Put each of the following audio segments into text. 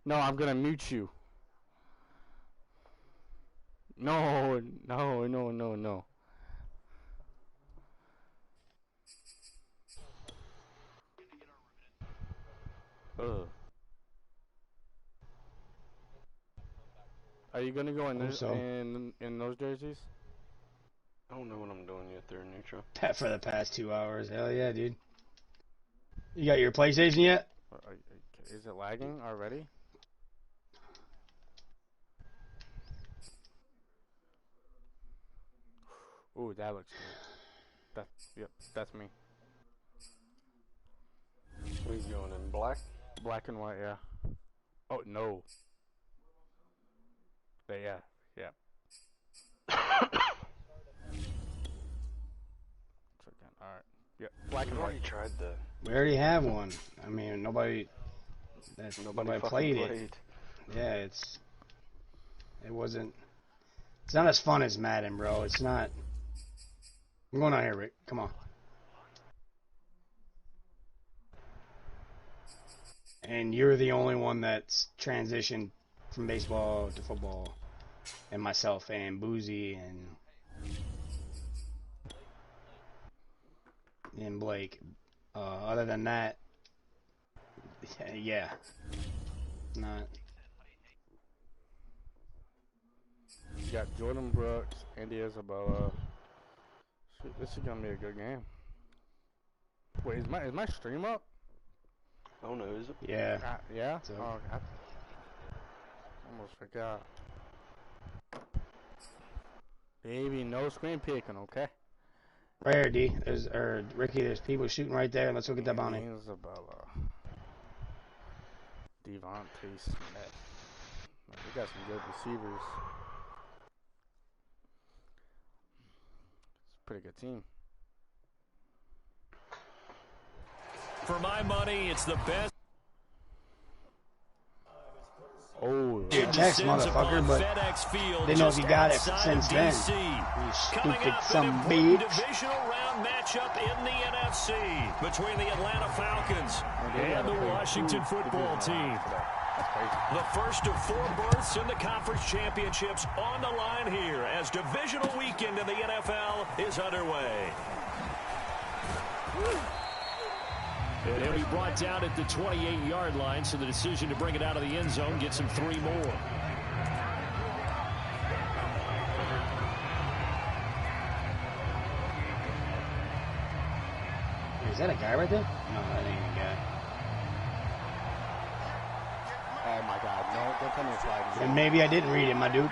No, I'm gonna mute you. No, no, no, no, no. Ugh. Are you gonna go in this, in those jerseys? I don't know what I'm doing yet there, Neutral. For the past 2 hours. Hell yeah, dude. You got your PlayStation yet? Is it lagging already? Ooh, that looks good. Yep, that's me. What are you going in black? Black and white, yeah. Oh no. But yeah, yeah. Alright. Yep, black and white. We already tried that. We already have one. I mean, nobody played it. Yeah, it wasn't. It's not as fun as Madden, bro. It's not. I'm going out here, Rick. Come on. And you're the only one that's transitioned from baseball to football, and myself and Boozy and Blake. Other than that, yeah, not. You got Jordan Brooks, Andy Isabella. This is gonna be a good game. Wait, is my stream up? I don't know, is it? Yeah. Yeah? So. Oh, I almost forgot. Baby, no screen picking, okay? Right here, D. Ricky, there's people shooting right there. Let's go get that bounty. Isabella. Devontae Smith. We got some good receivers. It's a pretty good team. For my money, it's the best. Oh, text, motherfucker, but didn't know if you got it since then. You stupid some bitch. Divisional round matchup in the NFC between the Atlanta Falcons and the Washington football team. The first of 4 berths in the conference championships on the line here as divisional weekend in the NFL is underway. And he'll be brought down at the 28-yard line, so the decision to bring it out of the end zone gets him 3 more. Is that a guy right there? No, that ain't a guy. Oh my God, no, don't tell me it's sliding. And maybe I didn't read it, my dude.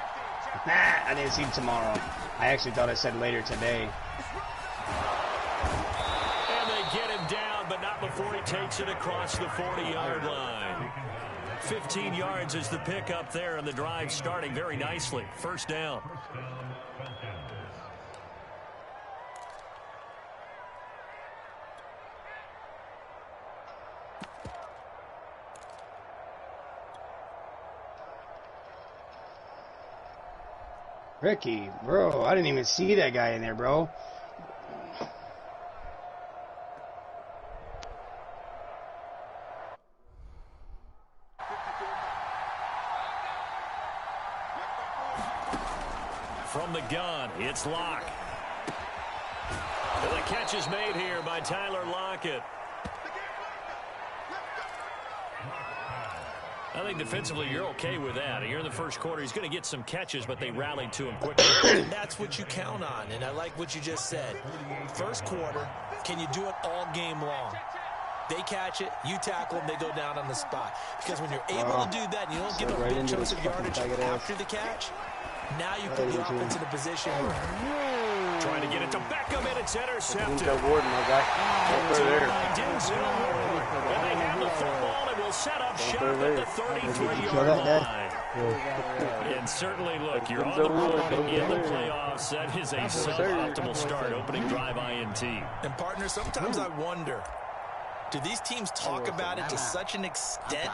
Nah, I didn't see him tomorrow. I actually thought I said later today. And they get him down, but not before he takes it across the 40-yard line. 15 yards is the pickup there, and the drive starting very nicely. First down. Ricky, bro, I didn't even see that guy in there, bro. From the gun, it's Locke. And the catch is made here by Tyler Lockett. I think defensively you're okay with that. Here in the first quarter, he's going to get some catches, but they rallied to him quickly. And that's what you count on, and I like what you just said. First quarter, can you do it all game long? They catch it, you tackle them, they go down on the spot. Because when you're able to do that, and you don't get a big chunks of yardage after the catch, now you put the offense in a position where... Trying to get it to Beckham, and it's intercepted. Ward, my guy. There. And they have the football, and will set up shop at the 33-yard line. And certainly, look, you're on the road in the playoffs. That is a suboptimal start, opening drive INT. And, partner, sometimes I wonder, do these teams talk about it to such an extent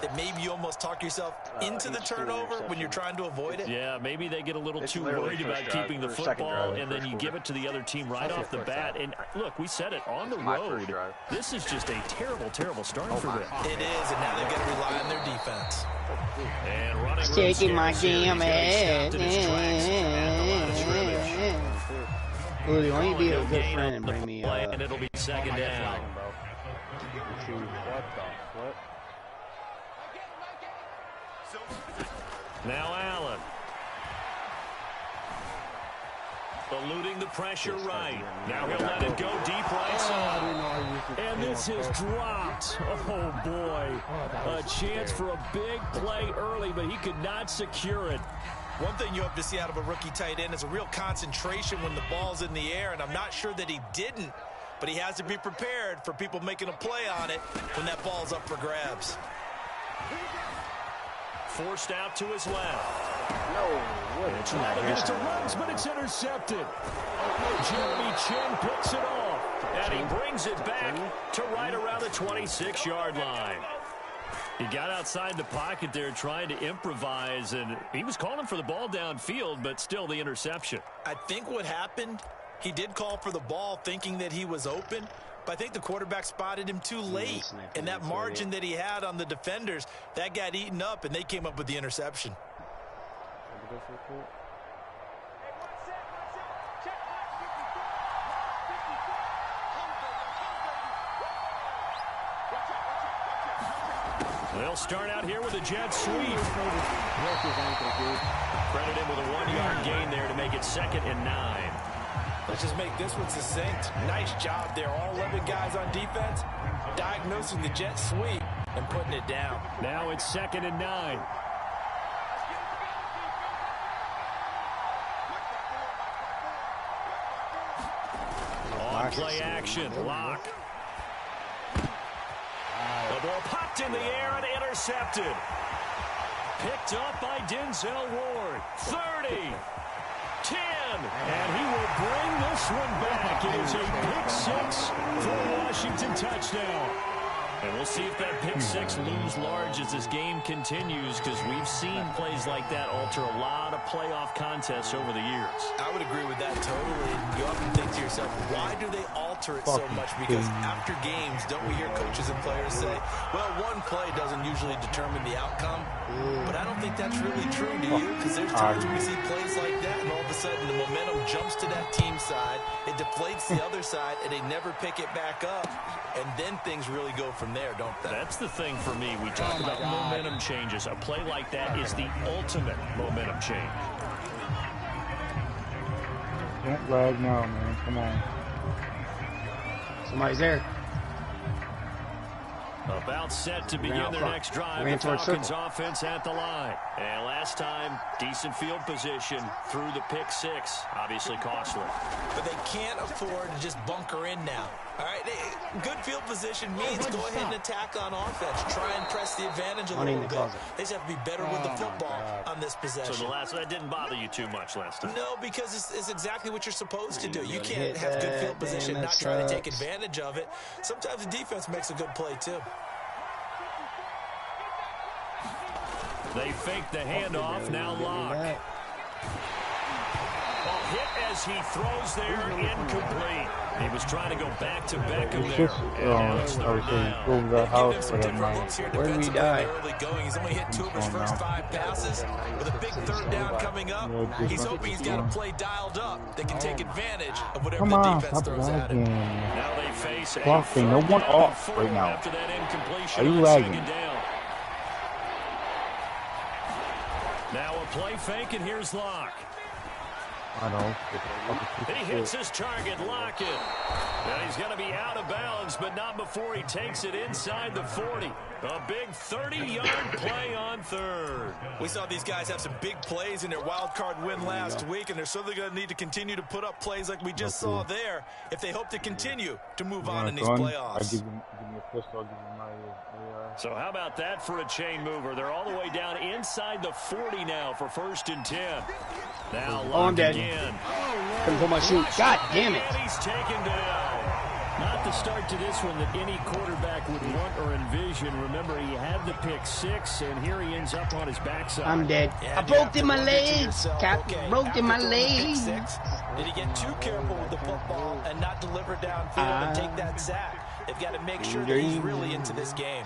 that maybe you almost talk yourself into the turnover when you're trying to avoid it? Yeah, maybe they get a little too worried about keeping the football, and then you give it to the other team right off the bat. And, look, we said it, on the road, this is just a terrible, terrible start for them. It is, and now they've got to rely on their defense. shaking my damn ass. Uli, why don't you be a good friend and bring me and it'll be second down. Now Allen. Eluding the pressure right. Now he'll let it go deep right side. And this is dropped. Oh, boy. A chance for a big play early, but he could not secure it. One thing you hope to see out of a rookie tight end is a real concentration when the ball's in the air, and I'm not sure that he didn't, but he has to be prepared for people making a play on it when that ball's up for grabs. Forced out to his left. No, it's right against the runs, but it's intercepted. Jeremy Chin picks it off, and he brings it back to right around the 26-yard line. He got outside the pocket there trying to improvise, and he was calling for the ball downfield, but still the interception. I think what happened, he did call for the ball thinking that he was open, but I think the quarterback spotted him too late, and that margin that he had on the defenders, that got eaten up, and they came up with the interception. They'll start out here with a jet sweep. Credit him with a 1-yard gain there to make it 2nd and 9. Let's just make this one succinct. Nice job there. All 11 guys on defense diagnosing the jet sweep and putting it down. Now it's 2nd and 9. On play action, Locke. The ball popped in the air and intercepted. Picked up by Denzel Ward. 30. 10. And he will bring this one back. It is a pick 6 for a Washington touchdown. And we'll see if that pick 6 looms large as this game continues, because we've seen plays like that alter a lot of playoff contests over the years. I would agree with that totally. You often think to yourself, why do they alter it so much? Because after games, don't we hear coaches and players say, well, one play doesn't usually determine the outcome. But I don't think that's really true, do you? Because there's times when we see plays like that, and all of a sudden the momentum jumps to that team side, it deflates the other side, and they never pick it back up. And then things really go from there, don't they? That's the thing for me. We talk about momentum changes. A play like that is the ultimate momentum change. Don't lag now, man. Come on. Somebody's there. About set to begin their next drive. The Falcons offense at the line. And last time, decent field position through the pick 6. Obviously costly. But they can't afford to just bunker in now. All right, good field position means go ahead and attack on offense. Try and press the advantage a little bit. They just have to be better with the football on this possession. So that didn't bother you too much last time? No, because it's exactly what you're supposed to do. You can't have good field position and not try to take advantage of it. Sometimes the defense makes a good play, too. They fake the handoff, now Locke. A hit as he throws there, incomplete. He was trying to go back-to-back him there. Where did we die? He's only hit 2 of his first 5 passes. With a big 3rd down coming up, he's hoping he's got a play dialed up that can take advantage of whatever the defense throws at him. Now they face no one off right now. After that incompletion. Are you lagging? Now a play fake, and here's Locke. I know. He hits his target, Lockett. Now he's going to be out of bounds, but not before he takes it inside the 40. A big 30-yard play on 3rd. We saw these guys have some big plays in their wild card win last week, and they're certainly going to need to continue to put up plays like we just saw there if they hope to continue to move on in these playoffs. Give me a pistol, give me my So how about that for a chain mover? They're all the way down inside the 40 now for 1st and 10. Now Locke again. Couldn't pull my shoot. God damn it. And he's taken down. Not the start to this one that any quarterback would want or envision. Remember, he had the pick 6, and here he ends up on his backside. I'm dead. I broke in my legs. Broke in my legs. Did he get too careful with the football and not deliver downfield and take that sack? They've got to make sure that he's really into this game.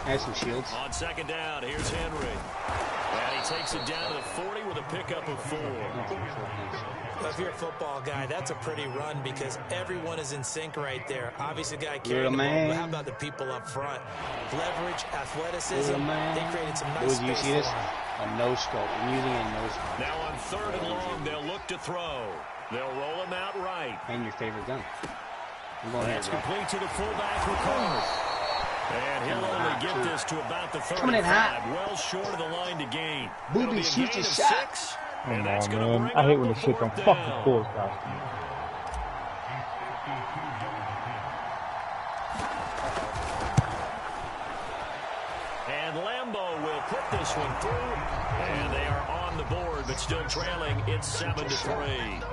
Has some shields. On second down, here's Henry. And he takes it down to the 40 with a pickup of 4. If you're a football guy, that's a pretty run because everyone is in sync right there. Obviously, the guy carrying the ball, but how about the people up front? Leverage, athleticism, they created some nice space. You see this? A no-scope. I'm using a no-scope. Now on 3rd and long, they'll look to throw. They'll roll him out right. And your favorite gun. That's complete to the fullback, Ricardo. And he'll only get this to about the 35, well short of the line to gain. Booby, shoot your shot. Come on, man. I hate when the shit don't fucking force, guys. And Lambeau will put this one through. And they are on the board, but still trailing. It's 7-3.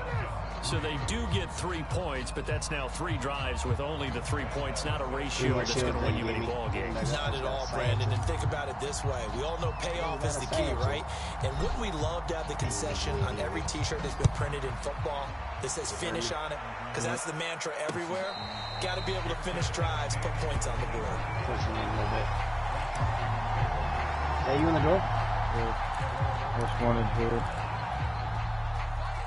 So they do get 3 points, but that's now 3 drives with only the 3 points, not a ratio that's going to win you any ball games. Not at all, Brandon. And think about it this way. We all know payoff is the key, right? And wouldn't we love to have the concession on every T-shirt that's been printed in football that says finish on it? Because that's the mantra everywhere. Got to be able to finish drives, put points on the board. Pushing in a little bit. Hey, you in the door? Yeah. Just wanted here.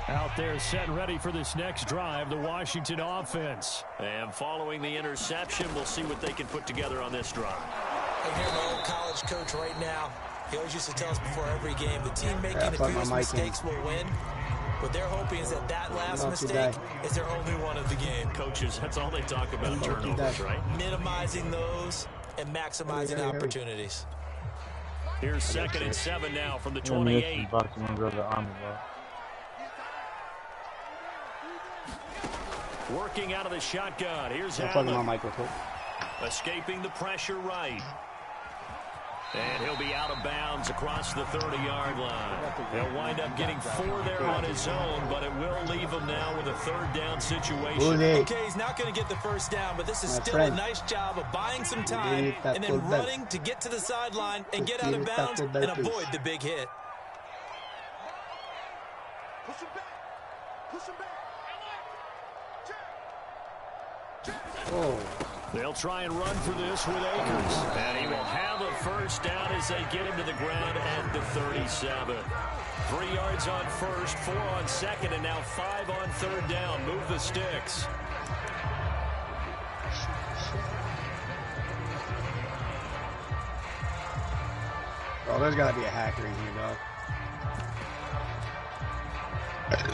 Out there set and ready for this next drive, the Washington offense. And following the interception, we'll see what they can put together on this drive. I hear my old college coach right now. He always used to tell us before every game, the team making the fewest mistakes will win. What they're hoping is that last mistake is their only one of the game. Coaches, that's all they talk about, turnovers, right? Minimizing those and maximizing opportunities. Here's 2nd and 7 now from the 28. Working out of the shotgun. Here's Allen. Escaping the pressure right. And he'll be out of bounds across the 30-yard line. He'll wind up getting 4 there on his own, but it will leave him now with a 3rd down situation. Okay, he's not going to get the 1st down, but this is still a nice job of buying some time and then running to get to the sideline and get out of bounds and avoid the big hit. Push him back. Push him back. Oh. They'll try and run for this with Akers. And he will have a 1st down as they get him to the ground at the 37. 3 yards on 1st, 4 on 2nd, and now 5 on 3rd down. Move the sticks. Oh, there's got to be a hacker in here, dog.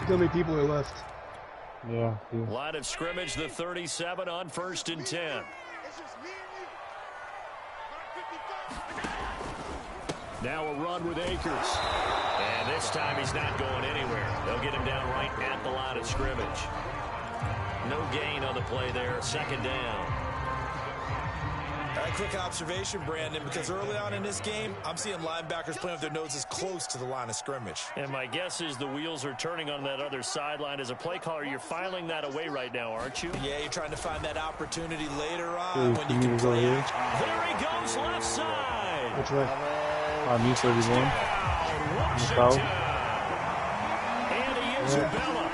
How many people are left? Yeah. Line of scrimmage, the 37 on 1st and 10. Now a run with Akers. And this time he's not going anywhere. They'll get him down right at the line of scrimmage. No gain on the play there. 2nd down. All right, quick observation, Brandon, because early on in this game, I'm seeing linebackers playing with their noses close to the line of scrimmage. And my guess is the wheels are turning on that other sideline. As a play caller, you're filing that away right now, aren't you? Yeah, you're trying to find that opportunity later on when you can play action. There he goes, left side. Which way? Me 31. Washington. And he is Bella.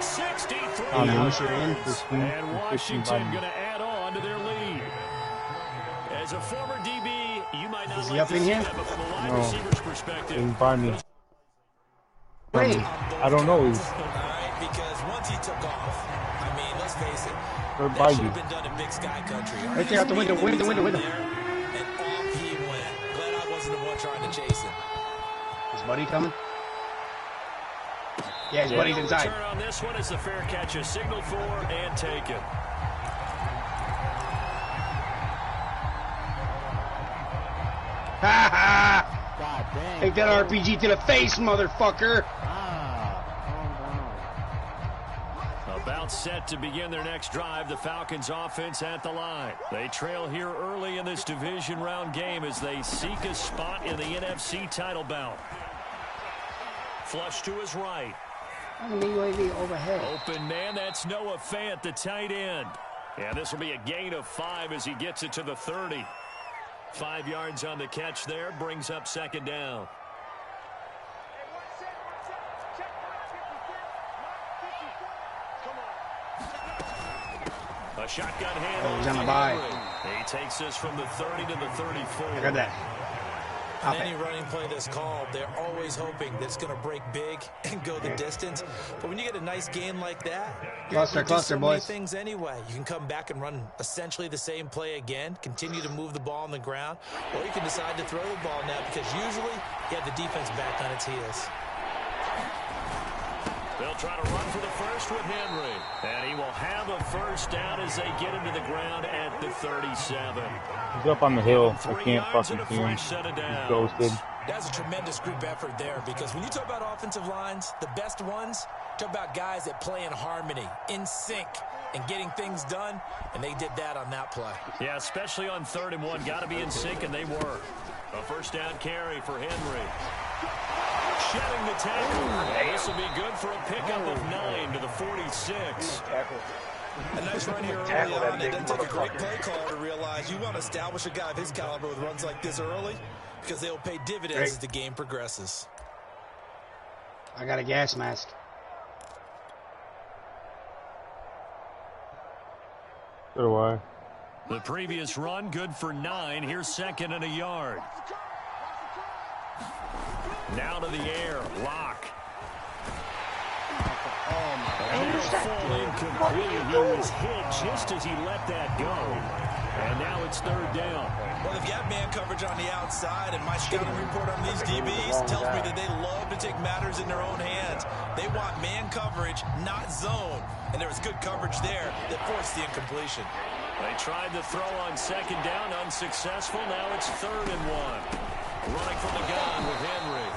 63. And Washington going to add on to their lead. As a former DB, you might not like to see that, but from a wide receiver's perspective. Didn't buy me. Wait. I don't know. All right, because once he took off, I mean, let's face it, that should have been done in Big Sky Country. Right there out the window, window. And off he went. Glad I wasn't the one trying to chase him. Is Buddy coming? Yeah, his buddy's inside. Return on this one is the fair catch is signaled for and taken. Ha ha! God dang. Take that RPG to the face, motherfucker! About set to begin their next drive, the Falcons offense at the line. They trail here early in this division round game as they seek a spot in the NFC title bout. Flush to his right. Overhead. Open man, that's Noah Fant, the tight end. And this will be a gain of 5 as he gets it to the 30. 5 yards on the catch there, brings up 2nd down. A shotgun hand. Oh, he's on the bye. He takes this from the 30 to the 34. I got that. On any running play that's called, they're always hoping that it's going to break big and go the distance. But when you get a nice gain like that, Cluster, you do so many boys. things anyway. You can come back and run essentially the same play again, continue to move the ball on the ground, or you can decide to throw the ball now because usually you have the defense back on its heels. They'll try to run for the first with Henry. And he will have a first down as they get him to the ground at the 37. He's up on the hill. I can't fucking see him. He's ghosted. That's a tremendous group effort there because when you talk about offensive lines, the best ones, talk about guys that play in harmony, in sync, and getting things done, and they did that on that play. Yeah, especially on 3rd and 1. Got to be in sync, and they were. A first down carry for Henry. Shedding the tackle. This will be good for a pickup of 9 to the 46. A nice run here early on. It doesn't take a great play caller to realize you want to establish a guy of his caliber with runs like this early because they'll pay dividends as the game progresses. I got a gas mask. So do I. The previous run, good for 9. Here's 2nd and a yard. Now to the air. Lock. Full incomplete. He was hit just as he let that go. And now it's 3rd down. Well, they've got man coverage on the outside, and my scouting report on these DBs tells me that they love to take matters in their own hands. They want man coverage, not zone. And there was good coverage there that forced the incompletion. They tried to throw on 2nd down, unsuccessful. Now it's 3rd and 1. Running from the gun with Henry.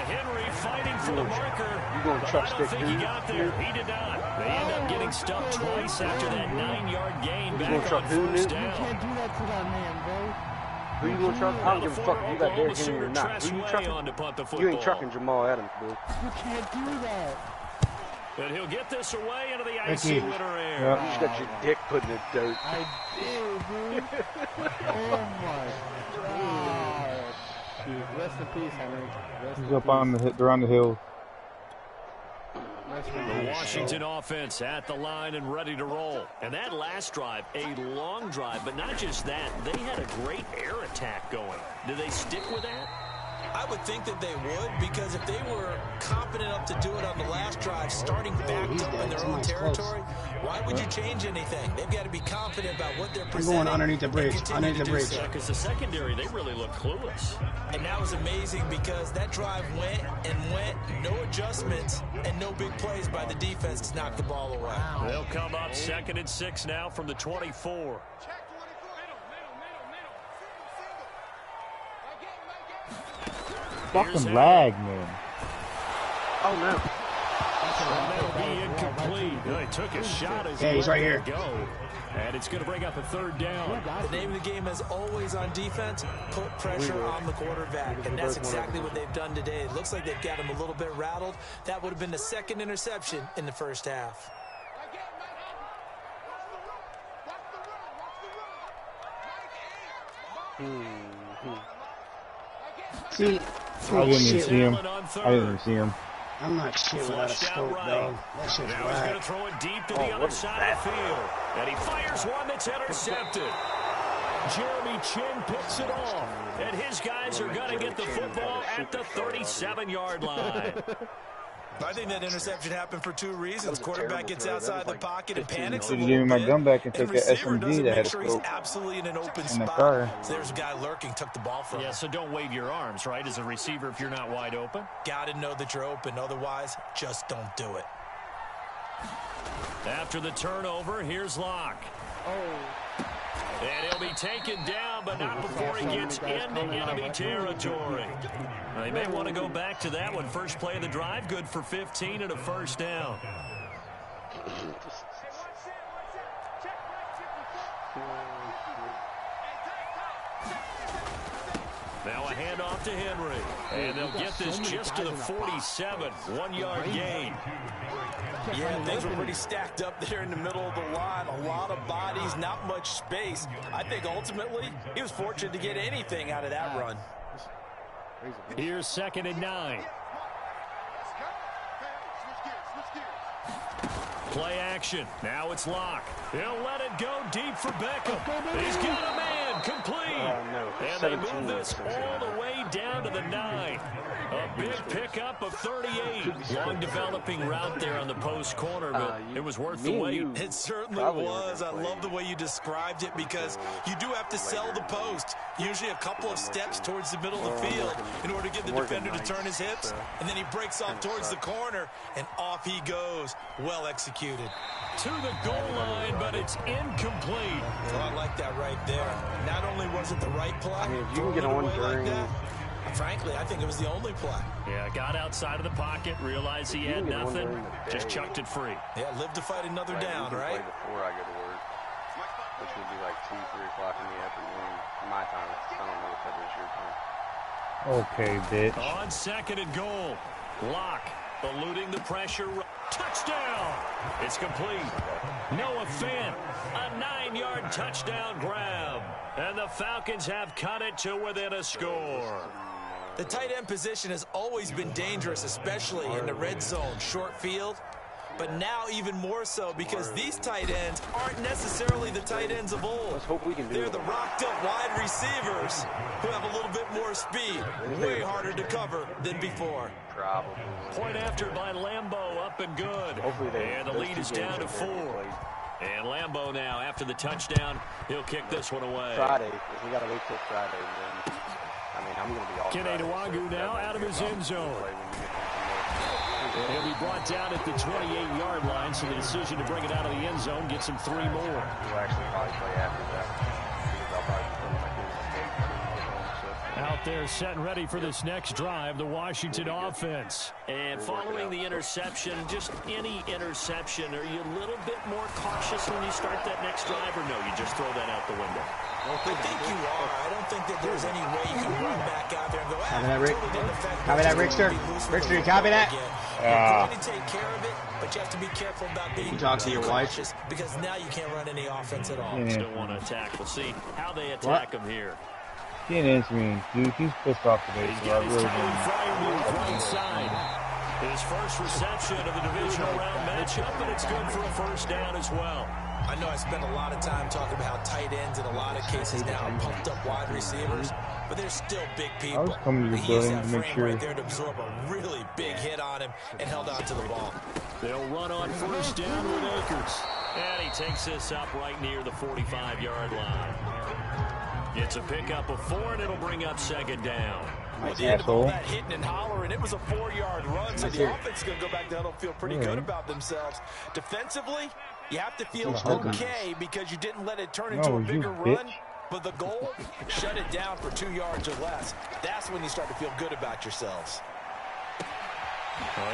Henry fighting for the marker. But I don't think he got there. He did not. They end up getting stuck twice after that 9-yard gain back on 1st down. You can't do that to that man, bro. Who you gonna truck? I don't give a fuck if you got Derrick Henry or not. Who you trucking? You ain't trucking Jamal Adams, bro. You can't do that. And he'll get this away into the icy winter air. Yep. You just got your dick put in the dirt. I did, dude. Oh my god. Rest in peace, Henry. He's up on the they're on the hill. The Washington offense at the line and ready to roll. And that last drive, a long drive, but not just that. They had a great air attack going. Do they stick with that? I would think that they would, because if they were confident enough to do it on the last drive, starting backed up in their own territory, why would you change anything? They've got to be confident about what they're presenting. I'm going underneath the bridge. Underneath the bridge. Because the secondary, they really look clueless. And that was amazing because that drive went and went, no adjustments, and no big plays by the defense to knock the ball away. They'll come up 2nd and 6 now from the 24. Fucking lag, man. Oh no. That'll be incomplete. He took a shot as he's right here. Go. And it's going to bring up a 3rd down. The name of the game is always on defense, put pressure on the quarterback. And that's exactly what they've done today. It looks like they've got him a little bit rattled. That would have been the 2nd interception in the 1st half. See, I didn't even see him. I didn't even see him. I'm not shit without a scope, dog. That shit's Now he's going to right. throw it deep to the other side of the field. And he fires one that's intercepted. Jeremy Chin picks it off. And his guys are going to get the football at the 37-yard line. I think that interception happened for 2 reasons. Quarterback gets outside the pocket and panics a Should little give me my bit. gun back and take And that receiver SMG doesn't that had make a sure he's scope absolutely in an open in the spot. car. So there's a guy lurking, took the ball from him. Yeah, so don't wave your arms, right, as a receiver if you're not wide open. Got to know that you're open. Otherwise, just don't do it. After the turnover, here's Locke. And he'll be taken down, but not before he gets into enemy territory. They may want to go back to that one. First play of the drive, good for 15 and a 1st down. Now a handoff to Henry. And they'll get this just to the 47. 1-yard gain. Yeah, things were pretty stacked up there in the middle of the line. A lot of bodies, not much space. I think ultimately he was fortunate to get anything out of that run. Here's 2nd and 9. Play action. Now it's Locke. He'll let it go deep for Beckham. He's got a man complete. No. And they move this all the way down to the 9. A big pickup of 38. Long developing route there on the post corner, but it was worth the wait. It certainly was. I love the way you described it because you do have to sell the post. Usually a couple of steps towards the middle of the field in order to get the defender to turn his hips. And then he breaks off towards the corner, and off he goes. Well executed. To the goal line, but it's incomplete. Oh, I like that right there. Not only was it the right play, I mean, if you can get on during... like that, frankly, I think it was the only play. Yeah, got outside of the pocket, realized he had nothing, just chucked it free. Yeah, live to fight another down, right? Before I go to work, which would be like 2, 3 o'clock in the afternoon. My time. I don't know if that is your time. Okay, bitch. On 2nd and goal, Locke eluding the pressure. Touchdown! It's complete. Noah Fant, a 9-yard touchdown grab. And the Falcons have cut it to within a score. The tight end position has always been dangerous, especially in the red zone, short field. But now even more so because these tight ends aren't necessarily the tight ends of old. Let's hope we can do They're the rocked-up wide receivers who have a little bit more speed. Way harder to cover than before. Probably. Point after by Lambeau, up and good. And the lead is down to 4. And Lambeau now, after the touchdown, he'll kick this one away. Friday. If we got to wait till Friday, then, I mean, I'm going to be all Kene Nwagu now out of his end zone. He'll be brought down at the 28-yard line, so the decision to bring it out of the end zone gets him 3 more. We'll actually probably play after that. Out there setting ready for this next drive, the Washington offense. And following the interception, just any interception, are you a little bit more cautious when you start that next drive, or no, you just throw that out the window? I think you are. I don't think that there's any way you can run back out there and go, Copy that, Rick. Copy that, Rickster. Rickster, you copy that? You're going to take care of it, but you have to be careful about being talk to your wife because now you can't run any offense at all. Still want to attack. We'll see how they attack him here. He ain't answering, dude. He's pissed off today. He's got his right side. His first reception of the divisional round matchup, and it's good for a first down as well. I know I spent a lot of time talking about how tight ends in a lot of cases now are pumped up wide receivers, but they're still big people. I was coming to the building to make sure. Right there to absorb a really big hit on him and held on to the ball. They'll run on first down with Akers. And he takes this up right near the 45-yard line. It's a pickup of 4, and it'll bring up 2nd down. Well, the end of all that hitting and hollering, it was a 4-yard run, so the offense is going to go back down and feel pretty good about themselves. Defensively, you have to feel okay because you didn't let it turn into a bigger run, but the goal, shut it down for 2 yards or less. That's when you start to feel good about yourselves.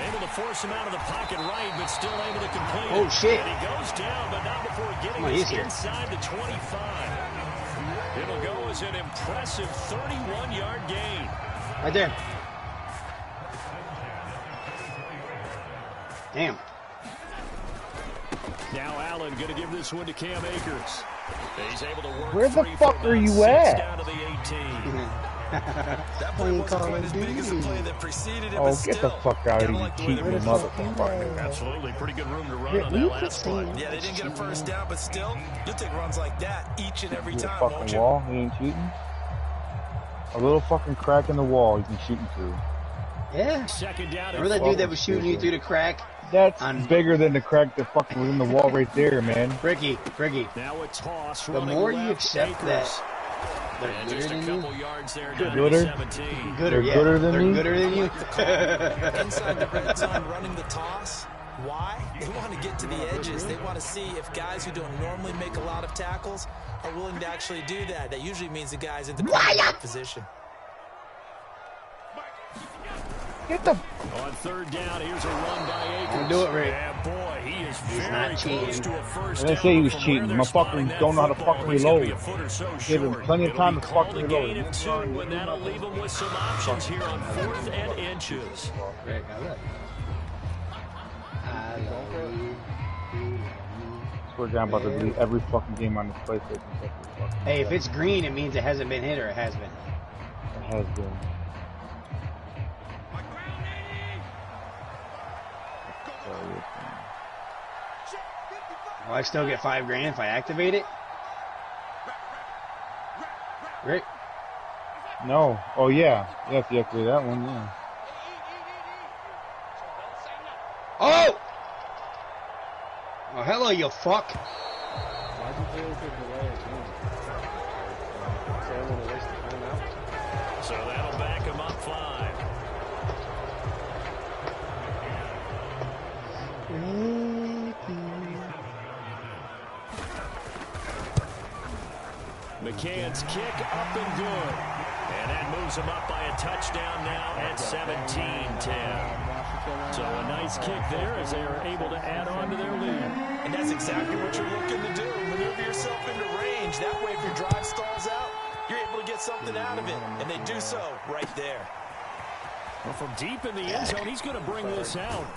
Able to force him out of the pocket right, but still able to complete it. Oh, shit. And he goes down, but not before getting inside the 25. It'll go as an impressive 31-yard gain. Right there. Damn. Now Allen going to give this one to Cam Akers. He's able to work. Where the fuck are you at? Down to the 18. That play wasn't quite as big as the play that preceded it, Oh, get the fuck out of here, you cheating motherfucker. Absolutely, pretty good room to run on that last play. Yeah, they didn't get a first down, but still, you'll take runs like that each and every time, fucking won't you? wall, he ain't cheating. A little fucking crack in the wall, he's shooting through. Yeah. Second down. Remember that dude that was shooting you through the crack? That's bigger than the crack that fucking was in the wall right there, man. Fricky. Now a toss. The more you accept that they're gooder than you. They're gooder than me? They're gooder than you. Inside the red zone running the toss. Why? They want to get to the edges. They want to see if guys who don't normally make a lot of tackles are willing to actually do that. That usually means the guy's in the quarterback position. Get the... On third down, here's a run by Akers. Do it, Rick. Yeah, boy, he is very not close to a first I down. didn't say he was cheating. My fucking don't know how to fucking reload. Give him plenty of time to fucking reload. And that'll leave him with some options here on 4th and inches. We're down about to delete every fucking game on this PlayStation. Hey, if it's green, it means it hasn't been hit or it has been. It has been. Will I still get $5 grand if I activate it? Rick? No. Oh, yeah. You have to activate that one, yeah. Oh! Oh, hello, you fuck. Why'd you do the delay again? Say I want to waste the timeout. So that'll back him up 5. McCann's kick up and good. And that moves him up by a touchdown now at 17-10. So a nice kick there as they are able to add on to their lead. And that's exactly what you're looking to do. Maneuver yourself into range. That way, if your drive stalls out, you're able to get something out of it. And they do so right there. Well, from deep in the end zone, he's going to bring this out.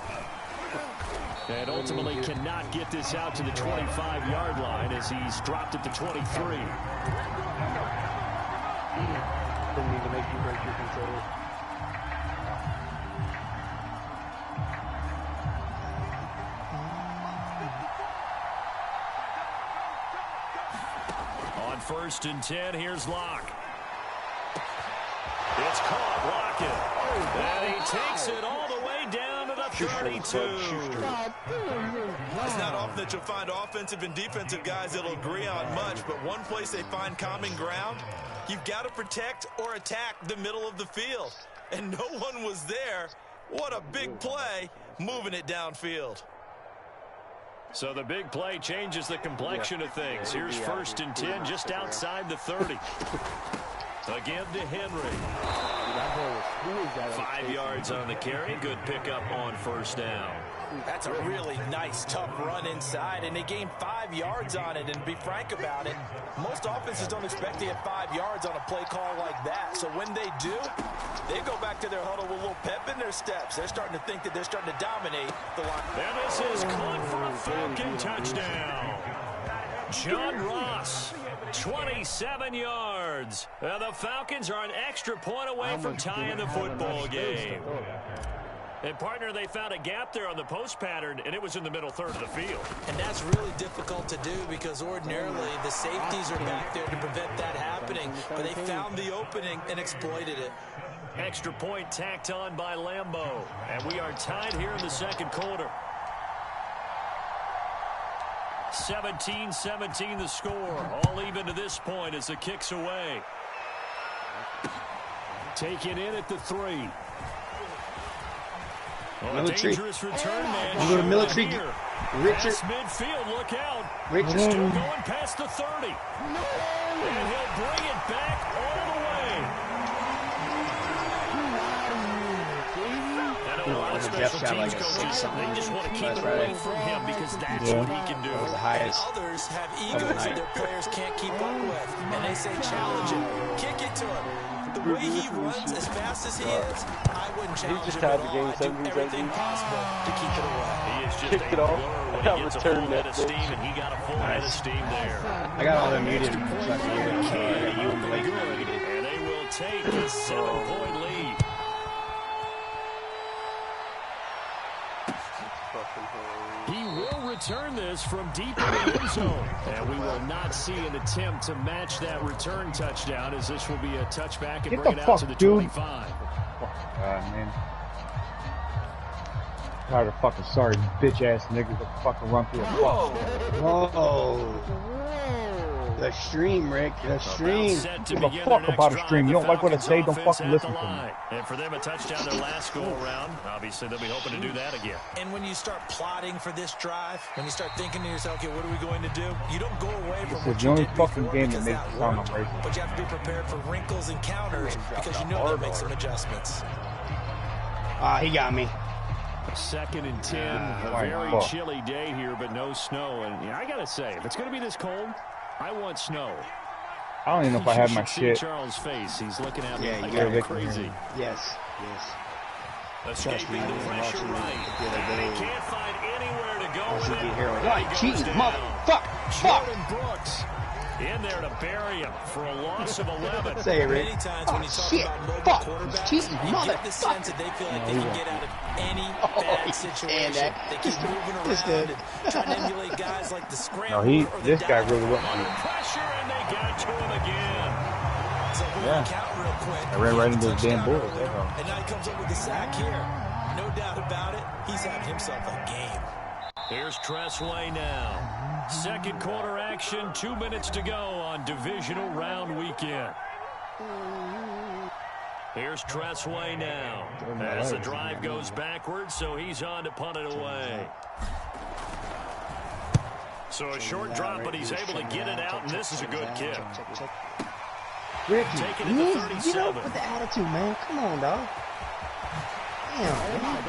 And ultimately cannot get this out to the 25-yard line as he's dropped at the 23. Didn't need to make you break your controller. On 1st and 10, here's Locke. It's caught, Lockett. And he takes it all the way down to the 32. It's not often that you'll find offensive and defensive guys that'll agree on much, but one place they find common ground, you've got to protect or attack the middle of the field. And no one was there. What a big play, moving it downfield. So the big play changes the complexion of things. Here's 1st and 10 just outside the 30. Again to Henry. 5 yards on the carry. Good pickup on 1st down. That's a really nice, tough run inside, and they gained 5 yards on it. And to be frank about it, most offenses don't expect to get 5 yards on a play call like that. So when they do, they go back to their huddle with a little pep in their steps. They're starting to think that they're starting to dominate the line. And this is caught for a Falcon touchdown. John Ross, 27 yards. The Falcons are an extra point away from tying the football game. And, partner, they found a gap there on the post pattern, and it was in the middle third of the field. And that's really difficult to do because ordinarily the safeties are back there to prevent that happening. But they found the opening and exploited it. Extra point tacked on by Lambeau. And we are tied here in the second quarter. 17-17 the score. All even to this point as the kick's away. Taken in at the 3. Military. Dangerous return man. You go to military. Richard. Past midfield, look out. Richard. Still going past the 30. And he'll bring it back all the way. I know a lot of special teams coaches, they just want to keep it away from him because that's what he can do. The highest. Others have egos that their players can't keep up with. And they say challenge him. Kick it to him. The way he runs as fast as he is, I wouldn't challenge him at all. I'd do everything possible to keep it away. He is just a blur when he gets a full head of steam, and he got a full head of steam there. I got all them muted. So I can hear it. You and Blake Good, muted. and they will take a 7-point lead. He will return this from deep in the end zone. And we will not see an attempt to match that return touchdown as this will be a touchback and bring it out to the 25. God, man. Tired of fucking sorry bitch ass niggas that fucking run through a fuck. Whoa. The stream, Rick. The stream. Give a fuck about a stream. You don't like what I say, don't fucking listen to me. And for them, a touchdown their last go-around. Obviously, they'll be hoping to do that again. And when you start plotting for this drive, when you start thinking to yourself, okay, what are we going to do? You don't go away from what you did before because that worked. But you have to be prepared for wrinkles and counters because you know they'll make some adjustments. He got me. 2nd and 10. A very chilly day here, but no snow. And I got to say, if it's going to be this cold, I want snow. I don't even know if I have my shit. Charles' face. He's looking at me like I'm crazy. Yes. Escaping the pressure right. And he can't find anywhere to go with it. Right, cheating, motherfucker. Fuck. Jordan Brooks. In there to bury him for a loss of 11. Say it, Rick. Many times when you talk shit. about mobile Fuck. quarterbacks, Cheating, you get the sense that they feel like they can get out of any bad situation. They keep moving around and trying to emulate guys like the scrambler or the this guy really went under pressure, and they get it to him again. So Yeah. count real quick. I ran right into his damn bull. And now he comes up with the sack here. No doubt about it, he's having himself a game. Here's Tressway now. Second quarter action, 2 minutes to go on divisional round weekend. Here's Tressway now. As the drive goes backwards, so he's on to punt it away. So a short drop, but he's able to get it out, and this is a good kick. Ricky, Taking you it to get 37. up with the attitude, man. Come on, dog. Damn, man.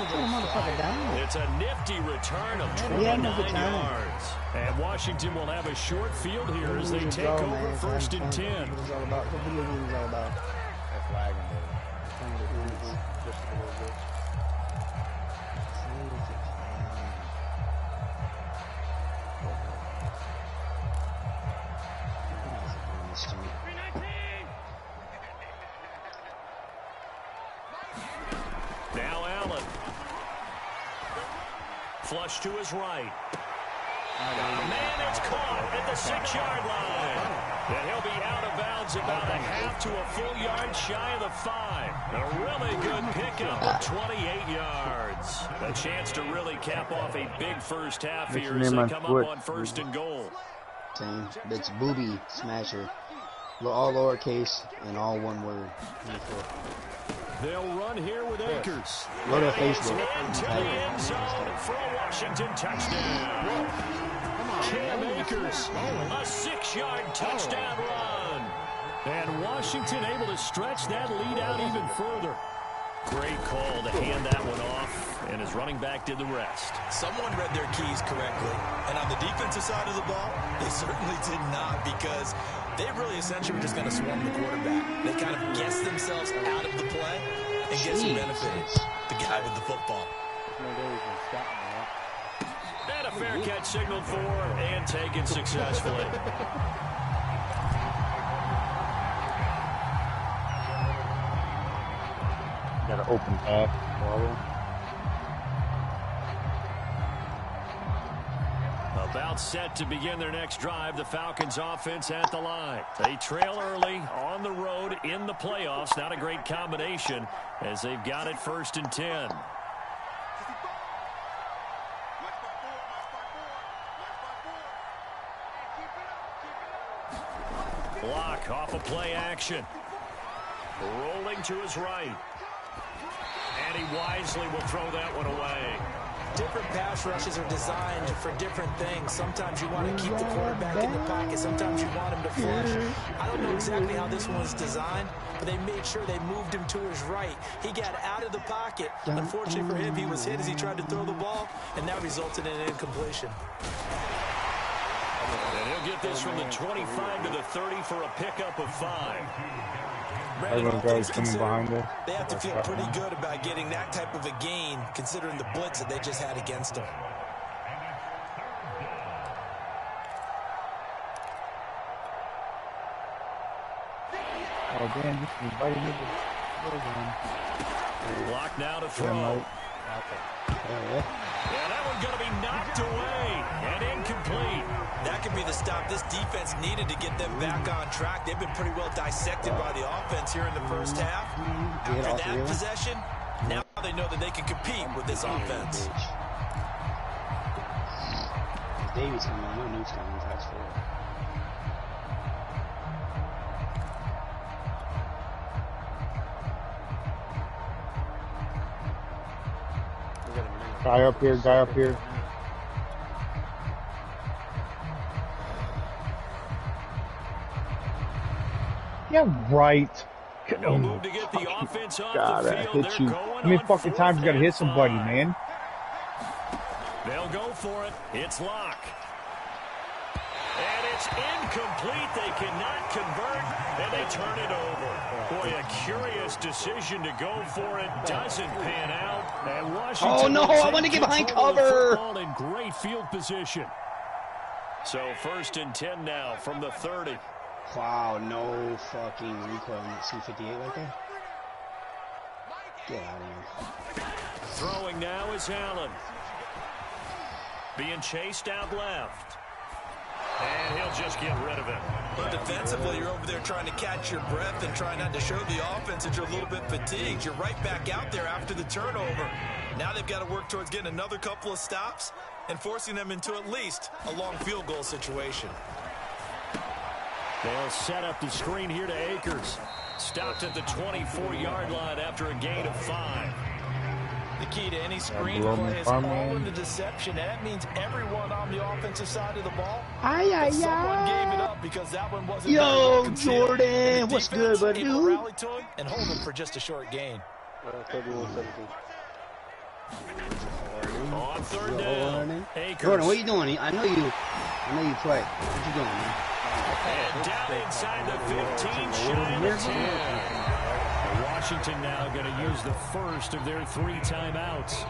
Put a motherfucker down. It's a nifty return of 29 yards. And Washington will have a short field here as they take over first and 10. What it's all about. What video game is all about. That's lagging, dude. Just a little bit. Now Allen. Flush to his right. Man, it's caught at the 6-yard line. And he'll be out of bounds about a half to a full yard shy of the 5. A really good pickup of 28 yards. A chance to really cap off a big first half here as they come up on first and goal. Same. It's Booby Smasher. All lowercase and all one word. They'll run here with Akers. Go to Facebook. Into the end zone for a Washington touchdown. Cam Akers, a 6-yard touchdown run. And Washington able to stretch that lead out even further. Great call to hand that one off, and his running back did the rest. Someone read their keys correctly, and on the defensive side of the ball, they certainly did not, because they really essentially were just going to swarm the quarterback. They kind of guessed themselves out of the play, and guess who benefited? The guy with the football. And a fair catch signaled for and taken successfully. Got an open path. About set to begin their next drive, the Falcons offense at the line. They trail early on the road in the playoffs. Not a great combination as they've got it first and 10. Block off a play action. Rolling to his right. And he wisely will throw that one away. Different pass rushes are designed for different things. Sometimes you want to keep the quarterback in the pocket. Sometimes you want him to flush. I don't know exactly how this one was designed, but they made sure they moved him to his right. He got out of the pocket. Unfortunately for him, he was hit as he tried to throw the ball, and that resulted in an incompletion. And he'll get this from the 25 to the 30 for a pickup of 5. Everyone guys coming behind us. They have to feel pretty good about getting that type of a gain, considering the blitz that they just had against them. Oh, damn, this is inviting me to Block now to throw. Yeah, that one going to be knocked away and incomplete. That could be the stop this defense needed to get them back on track. They've been pretty well dissected by the offense here in the first half. After that possession, now they know that they can compete with this offense. Davies coming on, no news coming, fast forward. Guy up here, guy up here. Yeah, right. No move to get the offense off God, the I field. hit They're you. going How many on fucking times you gotta hit somebody, man? They'll go for it. It's Locke. And it's incomplete. They cannot convert, and they turn it over. Boy, a curious decision to go for it. Doesn't pan out. And Washington Oh, no, I want to get behind cover. In great field position. So 1st and 10 now from the 30. Wow, no fucking recoil on that C58 right there. Get out of here. Throwing now is Allen. Being chased out left. And he'll just get rid of it. But defensively, you're over there trying to catch your breath and try not to show the offense that you're a little bit fatigued. You're right back out there after the turnover. Now they've got to work towards getting another couple of stops and forcing them into at least a long field goal situation. They'll set up the screen here to Akers. Stopped at the 24-yard line after a gain of 5. The key to any screen play is all in the deception. And that means everyone on the offensive side of the ball. Someone gave it up because that one wasn't. Yo, Jordan, what's good, buddy? Rally to him and hold him for just a short gain. 31-17. On 3rd down, Akers. Jordan, what are you doing? I know you play. What you doing, man? And down inside the 15, shy of the 10. Washington now going to use the first of their 3 timeouts.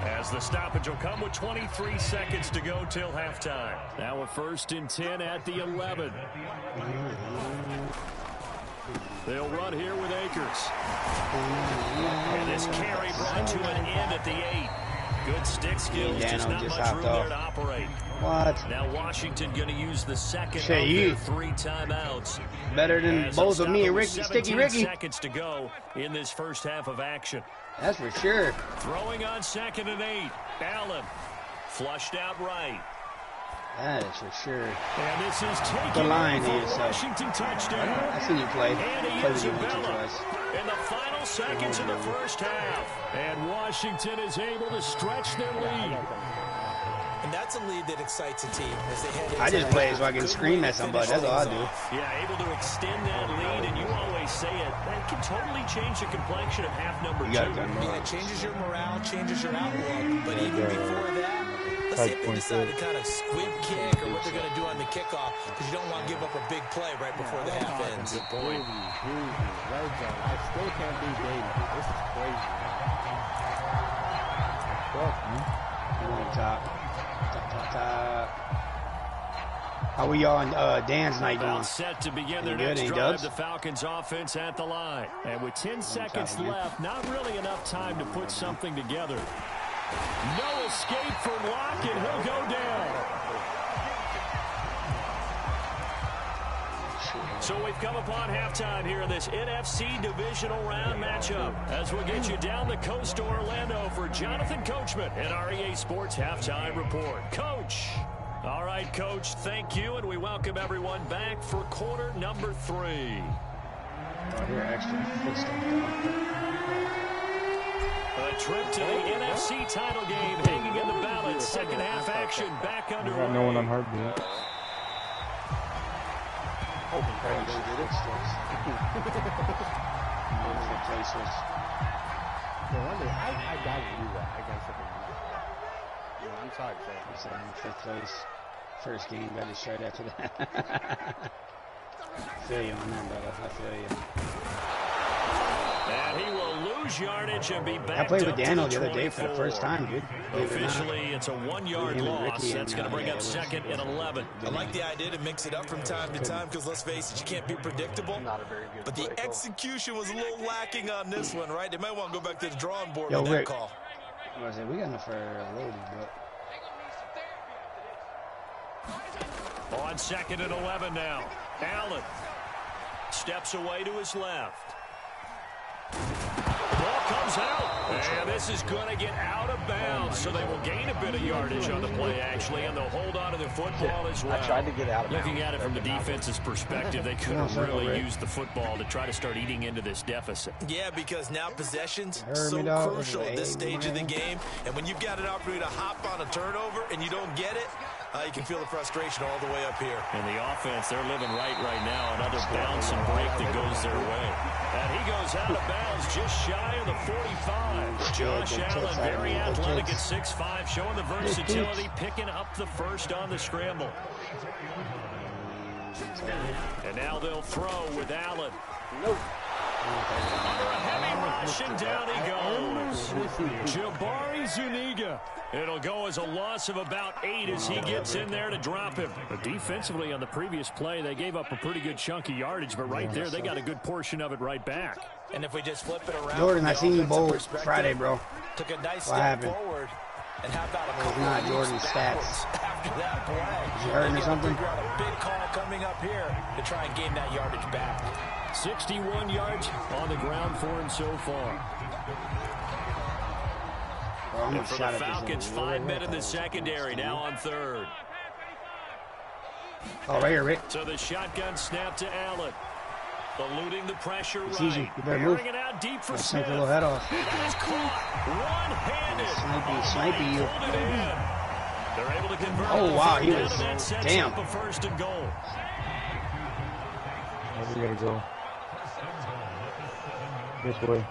As the stoppage will come with 23 seconds to go till halftime. Now a 1st and 10 at the 11. They'll run here with Akers. And this carry brought to an end at the 8. Good stick skills, just not much room there to operate. What? Now Washington going to use the second of their 3 timeouts. Better than both of me and Ricky, Sticky Ricky. Seconds to go in this first half of action. That's for sure. Throwing on 2nd and 8. Allen flushed out right. That is for sure. And this is taken the line for is Washington touchdown. I seen you play. And Isabella in the final seconds of the first half. And Washington is able to stretch their lead. And that's a lead that excites a team as they head into I just play so I can scream at somebody. That's all I do. Yeah, able to extend that lead, and you always say it. That can totally change the complexion of half number 2. Yeah, it changes your morale, changes your outlook. But even before that, let's see if they decide to kind of squib kick or what they're going to do on the kickoff, because you don't want to give up a big play right before the half ends. I still can't beat David. This is crazy. Top. How are y'all on Dan's night doing? Set to begin their next drive. The Falcons offense at the line. And with 10 seconds left, not really enough time to put something together. No escape from Locke, and he'll go down. So we've come upon halftime here in this NFC divisional round matchup. As we'll get you down the coast to Orlando for Jonathan Coachman and our EA Sports Halftime Report. Coach. All right, Coach, thank you, and we welcome everyone back for quarter number 3. A trip to the NFC title game hanging in the balance. Second half action back underway. Got no one on heartbeat. I gotta do that. I gotta do that. I'm sorry, sir. I'm 5th place. First game, got to straight after that. I feel you on that, brother. I feel you. And he will lose yardage and be back. I played with Daniel the other day for the first time, dude. Officially, it's a 1-yard loss. That's going to bring up 2nd and 11. I like the idea to mix it up from time to time because, let's face it, you can't be predictable. But the execution was a little lacking on this one, right? They might want to go back to the drawing board with that call. I said, we got enough for loading, but... On 2nd and 11 now. Allen steps away to his left. Ball comes out. And this is going to get out of bounds, so they will gain a bit of yardage on the play, actually, and they'll hold on to the football as well. I tried to get out of bounds. Looking at it from the defense's perspective, they could have really used the football to try to start eating into this deficit. Yeah, because now possession's so crucial at this stage of the game, and when you've got an opportunity to hop on a turnover and you don't get it, you can feel the frustration all the way up here. And the offense, they're living right now. Another bounce and break that goes their way. And he goes out of bounds just shy of the 45. Josh Allen, very athletic at 6'5", showing the versatility, picking up the first on the scramble. And now they'll throw with Allen. Under a heavy Rushing down he goes. Jabari Zuniga. It'll go as a loss of about 8 as he gets in there to drop him. But defensively on the previous play, they gave up a pretty good chunk of yardage, but right there, they got a good portion of it right back. And if we just flip it around, Jordan, I seen you bowl Friday, bro. Took a nice what step happened? forward. And how about a couple not Jordan's stats. After that play, is he hurting or something? A big call coming up here to try and gain that yardage back. 61 yards on the ground for him so far. And for the Falcons, 5 men in the secondary, now on third. Oh, right here, Rick. So the shotgun snap to Allen. Eluding the pressure it's right. Easy. You better move. It out deep for Snip Smith. a little head off. That's caught. One-handed. Snipey you. They're able to convert. Oh, wow, he was, damn. Up a first and goal. Where we gotta go? This way.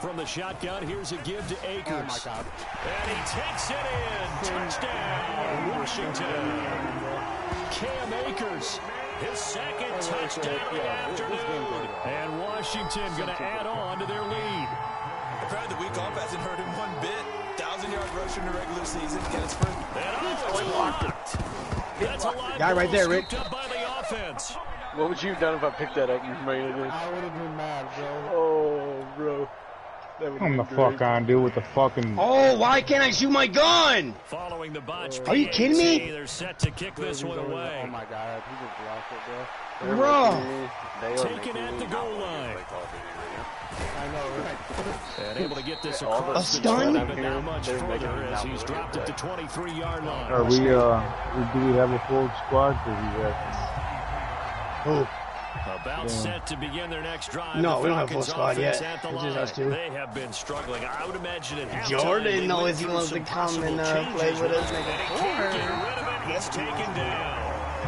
From the shotgun, here's a give to Akers. Oh, my God. And he takes it in. Touchdown, Washington. Cam Akers, his second touchdown of the afternoon. And Washington going to add on to their lead. Apparently the week off hasn't hurt him one bit. 1,000-yard rush in the regular season against Spurs. And blocked. That's a live guy right there, Rick. up by the offense. What would you have done if I picked that up? You made it. I would have been mad, bro. Oh, bro. Come the fuck on, dude, with the fucking... Oh, why can't I shoot my gun? Following the botch. Are you kidding me? They're set to kick this one away. Oh my God, he just blocked it, bro. Bro. Taken at the goal line. I know, right? And able to get this across A stun? but not much further as he's dropped it to 23-yard line. Are we, do we have a full squad? Oh. About set to begin their next drive. No, we don't have a full squad yet. It's just us two. They have been struggling. I would imagine at halftime, Jordan knows he wants to come and play with us. Get rid of it. He's taken down.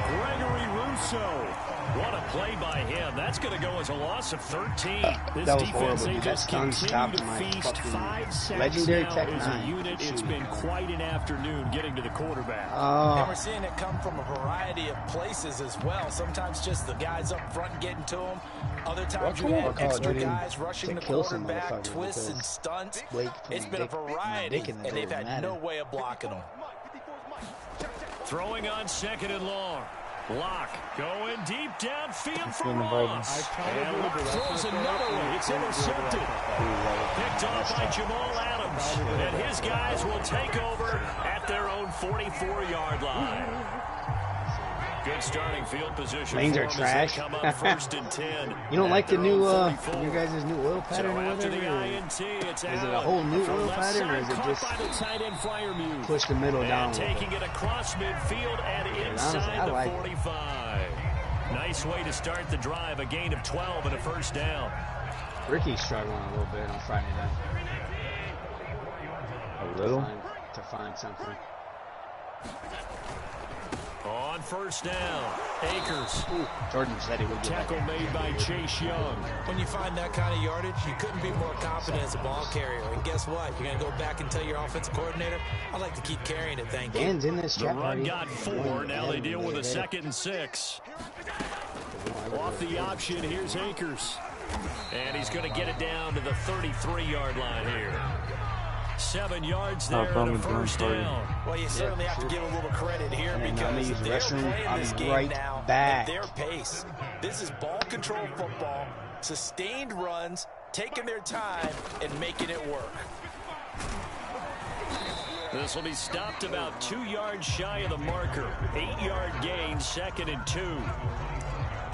Gregory Rousseau. What a play by him. That's going to go as a loss of 13. This that was defense, horrible. they just continue to feast 5 sacks legendary now tech as a 9. unit. It's been quite an afternoon getting to the quarterback. And we're seeing it come from a variety of places as well. Sometimes just the guys up front getting to him. Other times you have extra guys rushing the quarterback, twists and stunts. It's been a variety, and they've had no way of blocking them. Throwing on second and long. Block going deep downfield for Ross. And Locke throws another one. It's intercepted. Picked off by Jamal Adams. And his guys will take over at their own 44-yard line. Good starting field position. Lanes are trash. Come up first and 10. You don't like the new, your guys' new oil pattern or after whatever? the INT, it's is it a whole new oil pattern, or is it just push the middle down? Taking it across midfield and inside the 45. Nice way to start the drive. A gain of 12 and a first down. Ricky's struggling a little bit on Friday night. A little? To find something. On first down, Akers. Jordan said he would get tackle made by Chase Young. When you find that kind of yardage, you couldn't be more confident as a ball carrier. And guess what? You're going to go back and tell your offensive coordinator, I'd like to keep carrying it, thank you. Dan's in this the run got 4. Now they deal with a 2nd and 6. Off the option, here's Akers. And he's going to get it down to the 33-yard line here. 7 yards there and a first down. Well, you certainly have to give a little credit here because they're playing this game now at their pace. This is ball control football, sustained runs, taking their time, and making it work. This will be stopped about 2 yards shy of the marker. 8-yard gain, 2nd and 2.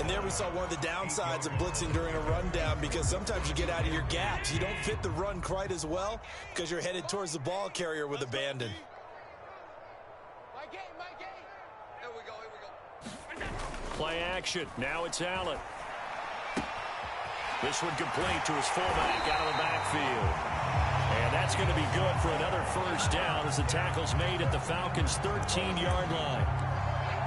And there we saw one of the downsides of blitzing during a rundown because sometimes you get out of your gaps. You don't fit the run quite as well because you're headed towards the ball carrier with abandon. My game. Here we go. Play action. Now it's Allen. This one complete to his fullback out of the backfield. And that's going to be good for another first down as the tackle's made at the Falcons' 13-yard line.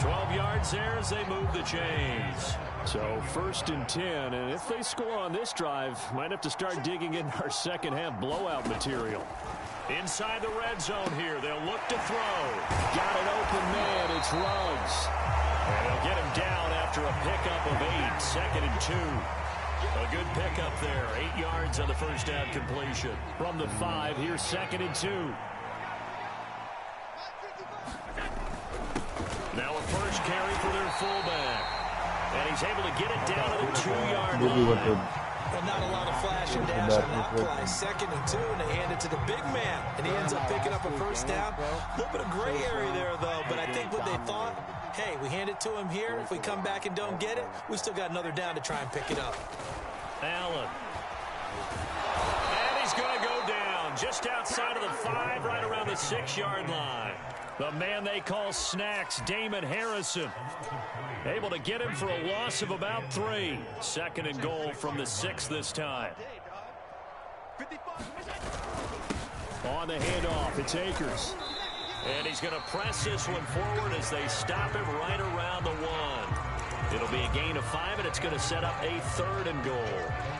12 yards there as they move the chains. So 1st and 10, and if they score on this drive, might have to start digging in our second half blowout material. Inside the red zone here, they'll look to throw. Got an open man, it's Ruggs. And they'll get him down after a pickup of 8, 2nd and 2. A good pickup there. 8 yards on the first down completion. From the 5, here's 2nd and 2. Now a first carry for their fullback. And he's able to get it down to the 2-yard line. Well, not a lot of flash and dash on that play. 2nd and 2, and they hand it to the big man. And he ends up picking up a first down. A little bit of gray area there, though. But I think what they thought, hey, we hand it to him here. If we come back and don't get it, we still got another down to try and pick it up. Allen. And he's going to go down just outside of the 5, right around the 6-yard line. The man they call Snacks, Damon Harrison. Able to get him for a loss of about 3. 2nd and goal from the 6 this time. On the handoff, it's Akers. And he's going to press this one forward as they stop him right around the 1. It'll be a gain of 5, and it's going to set up a 3rd and goal.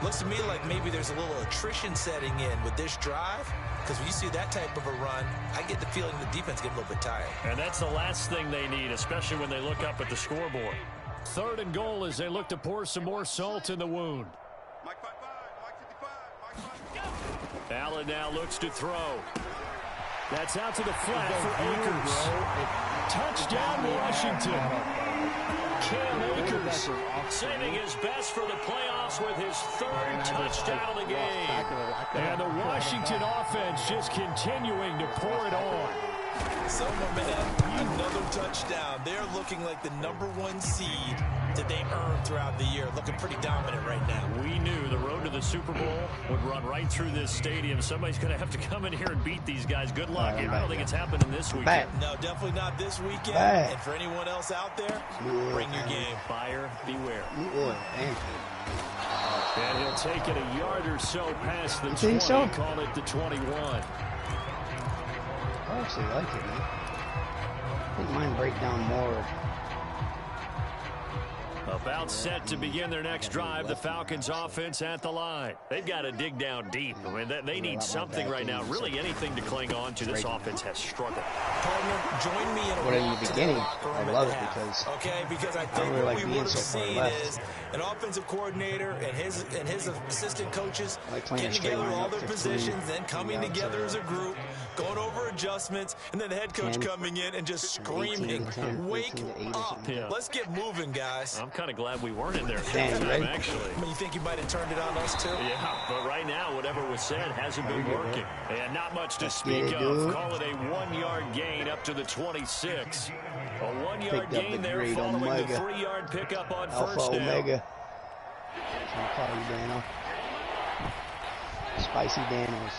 Looks to me like maybe there's a little attrition setting in with this drive. Because when you see that type of a run, I get the feeling the defense gets a little bit tired. And that's the last thing they need, especially when they look up at the scoreboard. 3rd and goal as they look to pour some more salt in the wound. Allen now looks to throw. That's out to the flat for Akers. Touchdown, Washington. Cam Akers saving his best for the playoffs with his 3rd touchdown of the game. And the Washington offense just continuing to pour it on. So momentum, another touchdown. They're looking like the #1 seed that they earned throughout the year. Looking pretty dominant right now. We knew the road to the Super Bowl would run right through this stadium. Somebody's going to have to come in here and beat these guys. Good luck. I don't think it's happening this weekend. No, definitely not this weekend. And for anyone else out there, bring your game. Buyer beware. And he'll take it a yard or so past the 20. Call it the 21. I actually like it, man. I think mine break down more. About set to begin their next drive, the Falcons offense at the line. They've got to dig down deep. I mean, they need something right now, really anything to cling on to. This offense has struggled. Partner, join me in a But in the beginning, I love it because I think what we would have seen is an offensive coordinator and his assistant coaches getting together all their positions, then coming together as a group, going over adjustments, and then the head coach coming in and just screaming, "Wake up! Yeah. Let's get moving, guys." I'm kind of glad we weren't in there actually. I mean, you think you might have turned it on us too? Yeah, but right now, whatever was said hasn't been working. And not much to speak of. Call it a 1-yard gain up to the 26. A 1-yard gain there following the 3-yard pickup on first down. Omega. I'll call you Daniel. Spicy Daniels.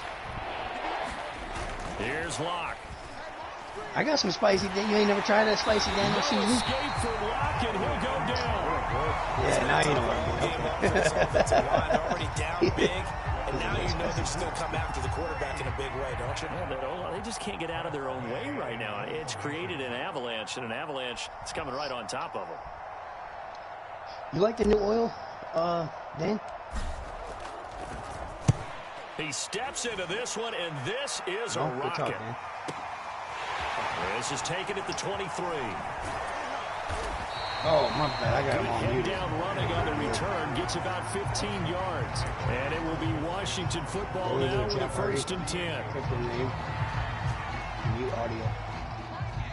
Here's Locke. I got some spicy Daniels. You ain't never tried that spicy Daniels season? Escape from Locke, and he'll go down. Yeah, now you know what I'm already down big, and now you know they're just going to come after the quarterback in a big way, don't you? Yeah, they just can't get out of their own way right now. It's created an avalanche, and an avalanche is coming right on top of them. You like the new oil, Dan? He steps into this one, and this is a rocket. This is taken at the 23. Oh, my bad. I got him on mute. Down running on the return, gets about 15 yards. And it will be Washington football now with a 1st and 10. Mute audio.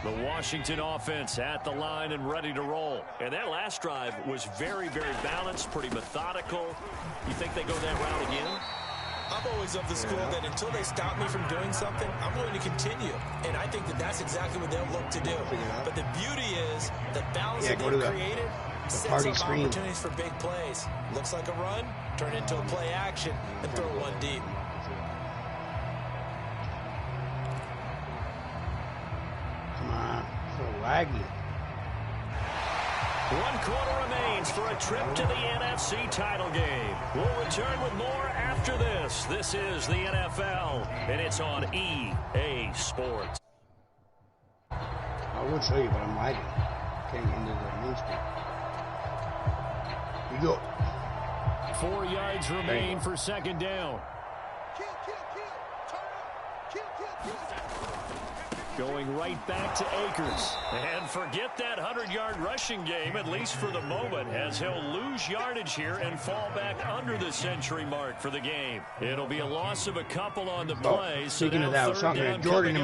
The Washington offense at the line and ready to roll. And that last drive was very, very balanced, pretty methodical. You think they go that route again? I'm always of the school that until they stop me from doing something, I'm going to continue. And I think that that's exactly what they'll look to do. But the beauty is the balance that they've created sets up opportunities for big plays. Looks like a run, turn into a play action, and throw one deep. Come on, so laggy. 1 quarter remains for a trip to the NFC title game. We'll return with more after this. This is the NFL, and it's on EA Sports. I would show you, but I'm lagging. Getting into the main screen. Here you go. 4 yards remain for 2nd down. going right back to Akers. And forget that 100-yard rushing game, at least for the moment, as he'll lose yardage here and fall back under the century mark for the game. It'll be a loss of a couple on the play. Speaking of that, I was talking to Jordan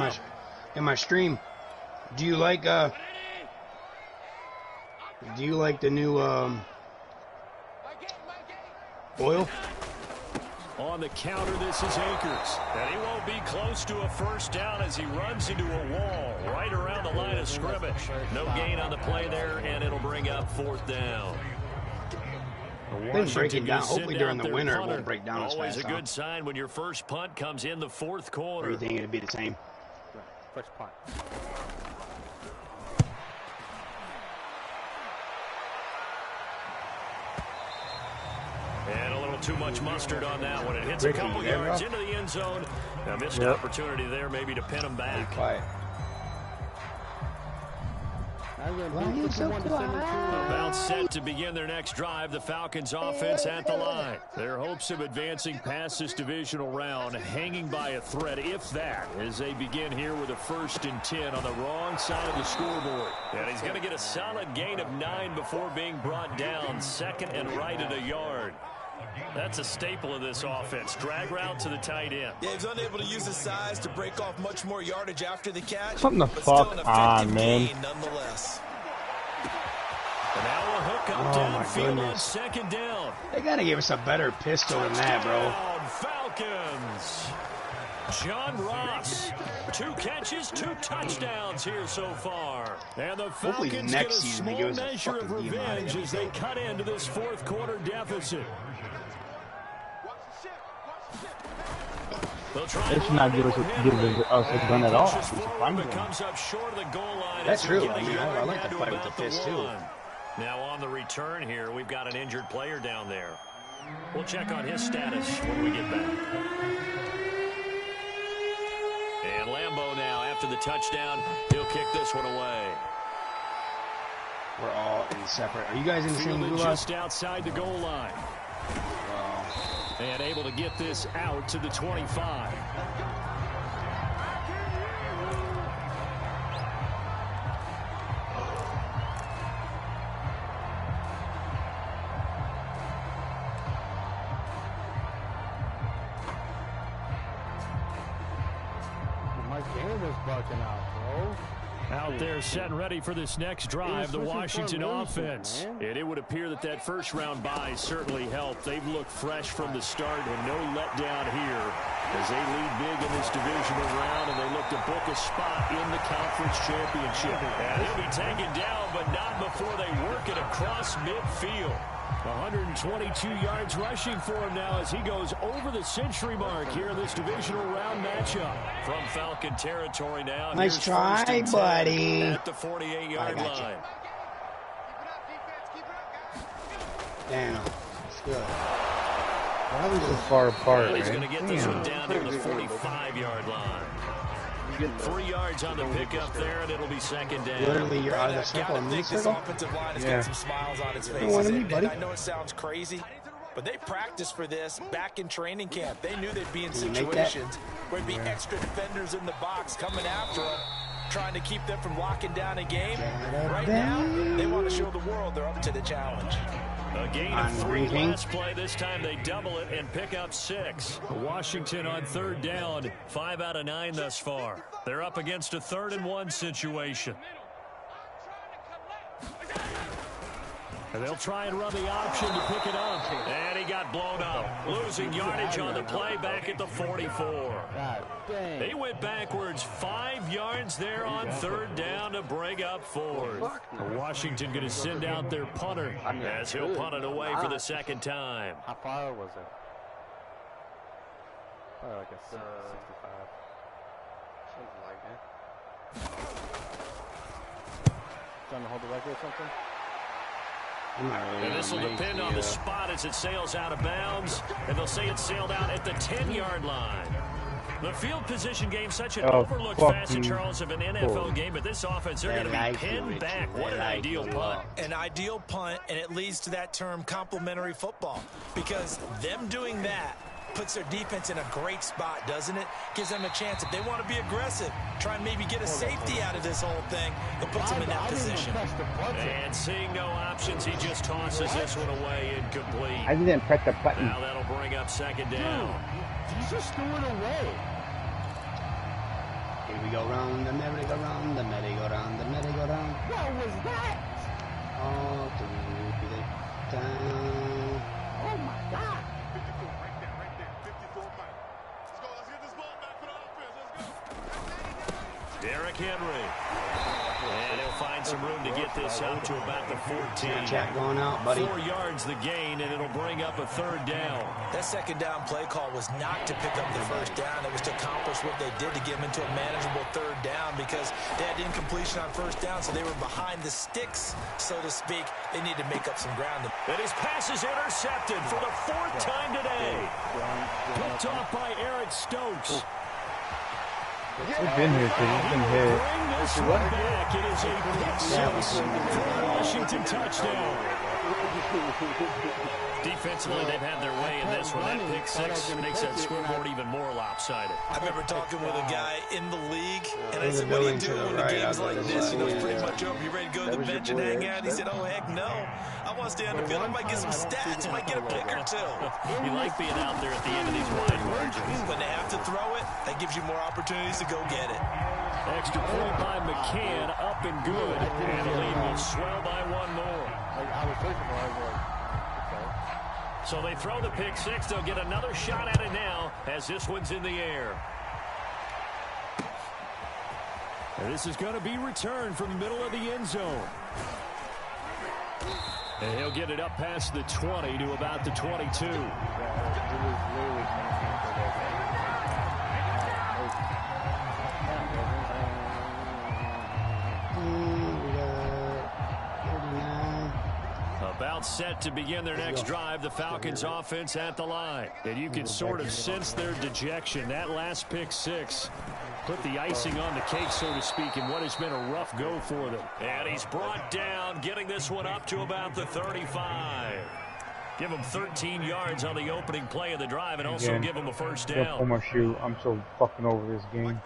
in my stream. Do you like the new oil? On the counter, this is Akers. And he won't be close to a first down as he runs into a wall right around the line of scrimmage. No gain on the play there, and it'll bring up 4th down. Been breaking down. Hopefully during the winter it won't break down as fast. Always a good sign when your first punt comes in the 4th quarter. Or you think it'd be the same? First punt. And a little too much mustard on that one. It hits a couple yards into the end zone. A missed opportunity there maybe to pin him back. Quiet. About set to begin their next drive, the Falcons offense at the line. Their hopes of advancing past this divisional round hanging by a thread, if that, as they begin here with a 1st and 10 on the wrong side of the scoreboard. And he's going to get a solid gain of 9 before being brought down, 2nd and right at a yard. That's a staple of this offense. Drag route to the tight end. Yeah, he's unable to use his size to break off much more yardage after the catch. Something the fuck on, man. Nonetheless. And now a hook up downfield on 2nd down. They gotta give us a better pistol than that, bro. Falcons. John Ross, 2 catches, 2 touchdowns here so far. And the Falcons get a small measure of revenge as they cut into this 4th quarter deficit. They should not give us a gun at all. Comes up short of the goal line. That's true. I mean, I like to fight with the fist too. Now on the return here, we've got an injured player down there. We'll check on his status when we get back. And Lambeau now, after the touchdown, he'll kick this one away. We're all in separate. Are you guys in the same blue line? Just outside the goal line. And able to get this out to the 25. My game is bucking out, bro. Out there set and ready for this next drive, the Washington offense. And it would appear that that first-round bye certainly helped. They've looked fresh from the start and no letdown here as they lead big in this divisional round and they look to book a spot in the conference championship. And he'll be taken down, but not before they work it across midfield. 122 yards rushing for him now as he goes over the century mark here in this divisional round matchup. From Falcon territory now. Nice try, buddy. At the 48-yard line. Damn. That's good. Why was so far apart, He's man? going to get this one down near the 45-yard line. 3 yards on the pickup there, and it'll be 2nd down. Literally, you're out of the circle and this offensive line is getting some smiles on its faces. And I know it sounds crazy, but they practiced for this back in training camp. They knew they'd be in situations where there'd be extra defenders in the box coming after them, trying to keep them from locking down a game. Right now, they want to show the world they're up to the challenge. A gain of 3 last play. This time they double it and pick up 6. Washington on 3rd down. 5 out of 9 thus far. They're up against a 3rd and 1 situation. And they'll try and run the option to pick it up. And he got blown up. Losing yardage on the play back at the 44. He went backwards 5 yards there on 3rd down to bring up 4th. Washington going to send out their punter as he'll punt it away for the 2nd time. How far was it? Probably like a 65. Something like that. Trying to hold the record or something? And this will depend on the spot as it sails out of bounds. And they'll say it sailed out at the 10-yard line. The field position game, such an overlooked facet, Charles, of an NFL game, but this offense, they're going to be pinned back. What an ideal punt. An ideal punt, and it leads to that term complementary football, because them doing that puts their defense in a great spot, doesn't it? Gives them a chance. If they want to be aggressive, try and maybe get a safety out of this whole thing, it puts them in that position. And seeing no options, he just tosses this one away incomplete. I didn't press the button. Now that'll bring up second down. He just threw it away. Here we go round the merry-go-round, the merry-go-round, the merry-go-round. What was that? All through the town. Oh my God. 54, right there, 54 Mike. Let's get this ball back for the offense. Let's go. Derrick Henry. And he'll find some room to get this up to about the 14. Jack going out, buddy. 4 yards the gain, and it'll bring up a third down. That second down play call was not to pick up the first down. It was to accomplish what they did to get them into a manageable third down because they had incompletion on first down, so they were behind the sticks, so to speak. They need to make up some ground. And his pass is intercepted for the 4th time today. Picked off by Eric Stokes. He's been here, kid. He's been hit. Bring this one back. It is a pick six for a Washington touchdown. Defensively, they've had their way in this one. That pick six makes that scoreboard even more lopsided. I remember talking with a guy in the league, and I said, what do you do when the game's like this? You know, it's pretty much over. You ready to go to the bench and hang out? He said, oh, heck no. I want to stay on the field. I might get some stats. I might get a pick or two. You like being out there at the end of these wide margins. When they have to throw it, that gives you more opportunities to go get it. Extra point by McCann, up and good. And the lead will swell by one more. I was thinking, I was like, so they throw the pick six. They'll get another shot at it now as this one's in the air. And this is going to be returned from the middle of the end zone. And he'll get it up past the 20 to about the 22. About set to begin their next drive, the Falcons offense at the line. And you can sort of sense their dejection. That last pick six put the icing on the cake, so to speak, in what has been a rough go for them. And he's brought down, getting this one up to about the 35. Give him 13 yards on the opening play of the drive and also give him a first down. Pull my shoe. I'm so fucking over this game.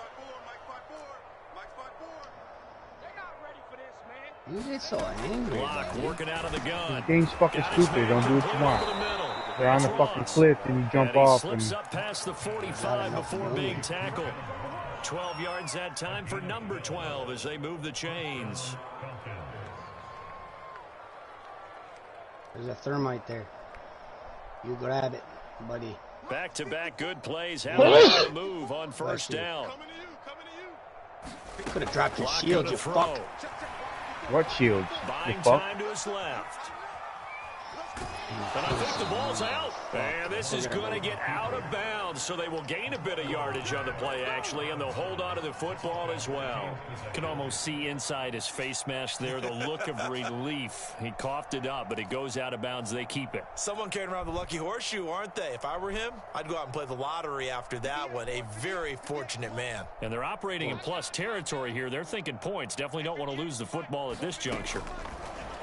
You get so angry. Block working out of the gun. This game's fucking stupid. Don't do it tomorrow. They're on the fucking cliff and you jump off and slips up past the 45 before being tackled. 12 yards that time for number 12 as they move the chains. There's a thermite there. You grab it, buddy. Back-to-back good plays. Having to move on first down. Could have dropped your shield, you fuck. what shields? Buying time to his left. And I think the ball's out. And this is going to get out of bounds, so they will gain a bit of yardage on the play, actually, and they'll hold on to the football as well. Can almost see inside his face mask there the look of relief. He coughed it up, but it goes out of bounds. They keep it. Someone carrying around the lucky horseshoe, aren't they? If I were him, I'd go out and play the lottery after that one. A very fortunate man. And they're operating in plus territory here. They're thinking points. Definitely don't want to lose the football at this juncture.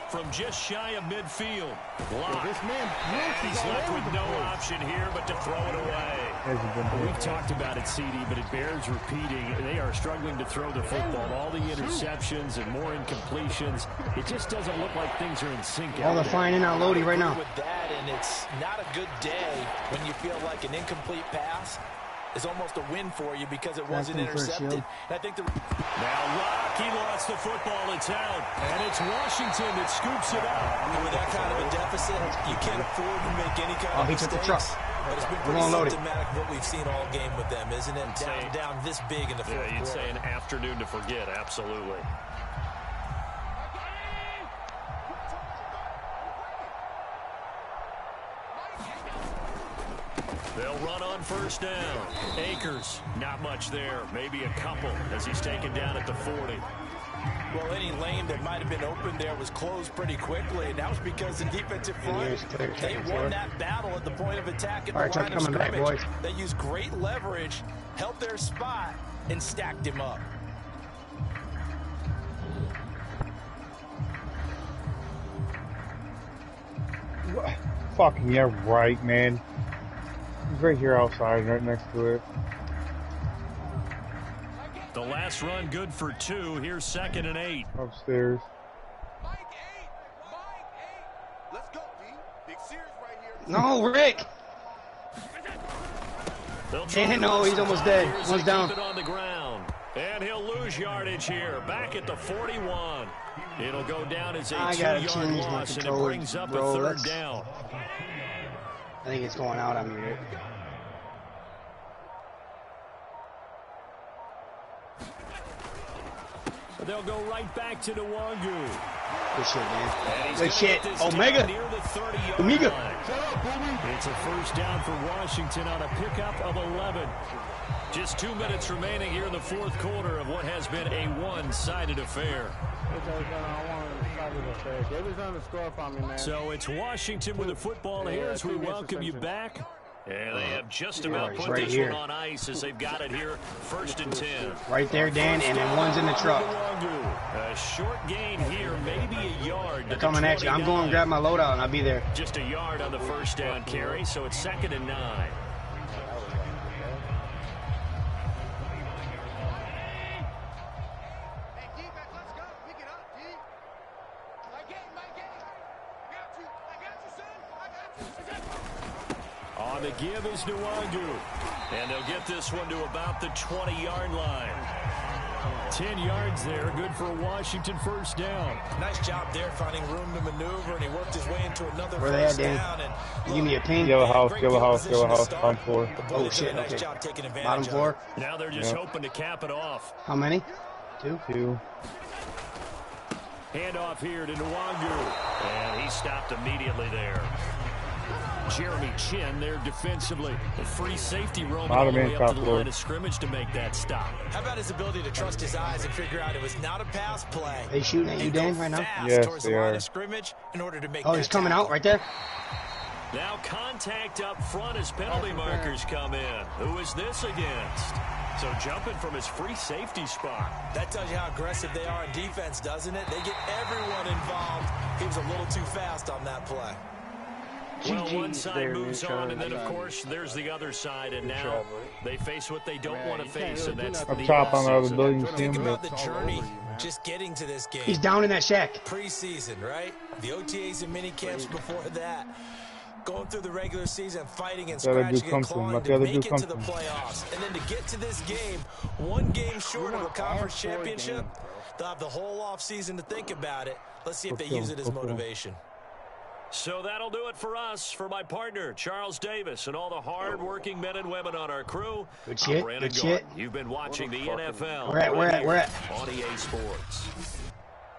From just shy of midfield. Block. He's left with no option here but to throw it away. We've talked about it, CD, but it bears repeating. They are struggling to throw the football. All the interceptions and more incompletions. It just doesn't look like things are in sync. All the flying in on Lodi right now. With that, and it's not a good day when you feel like an incomplete pass is almost a win for you because it wasn't intercepted. And I think now Rock, he lost the football. It's out, and it's Washington that scoops it up. And with that kind of a deficit, you can't afford to make any kind of he mistakes. took the truck. But it's been pretty symptomatic of what we've seen all game with them, isn't it? Down this big in the fourth quarter. You'd say an afternoon to forget, absolutely. They'll run on first down. Akers, not much there. Maybe a couple as he's taken down at the 40. Well, any lane that might have been open there was closed pretty quickly, and that was because the defensive front, they won that battle at the point of attack at the line of scrimmage. They used great leverage, held their spot, and stacked him up. Fucking yeah, right, man. He's right here outside, right next to it. The last run good for 2. Here's 2nd and 8. Upstairs. Mike 8. Let's go, D. Big Sears right here. No, Rick. No, he's almost dead. One's down. It on the ground. And he'll lose yardage here. Back at the 41. It'll go down as a 2-yard loss, and it brings up a 3rd down. I think it's going out on me, Rick. So they'll go right back to Nwangu. Good shit, man. Good shit. Omega. It's a 1st down for Washington on a pickup of 11. Just 2 minutes remaining here in the 4th quarter of what has been a one-sided affair. So it's Washington with the football here as we welcome you back. And they have just about put right this here. one on ice as they've got it here, 1st and 10. Right there, Dan, and then one's in the truck. A short gain here, maybe a yard. They're coming at you. I'm going to grab my loadout, and I'll be there. Just a yard on the 1st down carry, so it's 2nd and 9. On the give is Nwangu. And they'll get this one to about the 20-yard line. 10 yards there, good for a Washington 1st down. Nice job there, finding room to maneuver, and he worked his way into another Where first they at, down. Dan? You give me a ping. Yellow house, bottom floor. Oh, shit, okay. Bottom floor. Now they're just hoping to cap it off. How many? 2? 2. Handoff here to Nwangu. And he stopped immediately there. Jeremy Chin there defensively. The free safety roaming all the way up to the line of scrimmage to make that stop. How about his ability to trust his eyes and figure out it was not a pass play? They shooting at you, Dan, right now? Yes, towards they the line are. of scrimmage in order to make Oh, he's coming out right there? Now contact up front as penalty markers come in. Who is this against? So jumping from his free safety spot. That tells you how aggressive they are in defense, doesn't it? They get everyone involved. He was a little too fast on that play. Well, one side moves on, and then, of course, there's the other side, and now they face what they don't want to face, and that's Up top on the other building. Think about the journey just getting to this game. He's down in that shack. Preseason, right? The OTAs and mini camps before that. Going through the regular season, fighting and scratching and clawing to make it to the playoffs. And then to get to this game, 1 game short of a conference championship, they'll have the whole offseason to think about it. Let's see if they use it as motivation. So that'll do it for us. For my partner, Charles Davis, and all the hard-working men and women on our crew. Good shit, good shit. You've been watching the NFL. We're at. On EA Sports.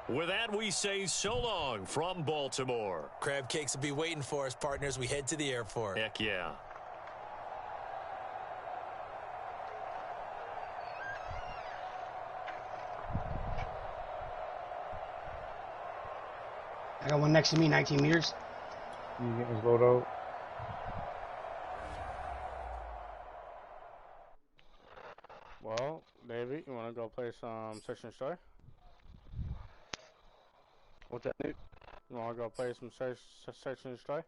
With that, we say so long from Baltimore. Crab cakes will be waiting for us, partners. We head to the airport. Heck yeah. I got one next to me, 19 meters. You get his load out. Well, David, you want to go play some Search and Destroy? What's that, Nick? You want to go play some Search and Destroy? Are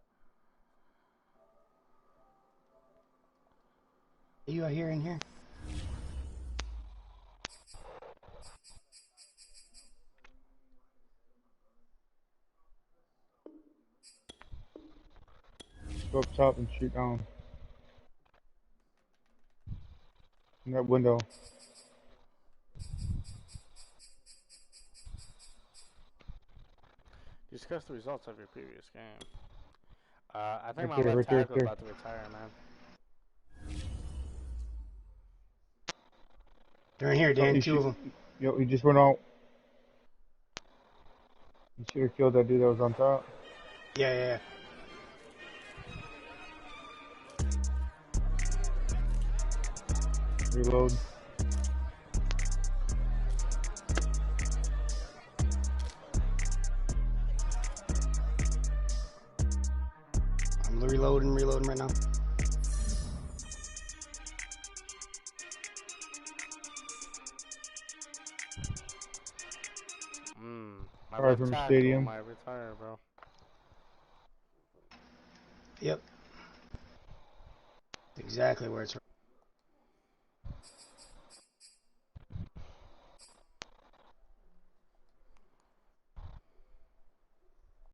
you out here in here? Go up top and shoot down. In that window. Discuss the results of your previous game. I think Right my there, left right there, tackle is about to retire, man. They're in here, Dan. You 2 of them. Yo, he just went out. You should have killed that dude that was on top. Yeah. Reload. I'm reloading right now. My Alright, left from tackle stadium. might retire, bro. Yep. I think exactly where it's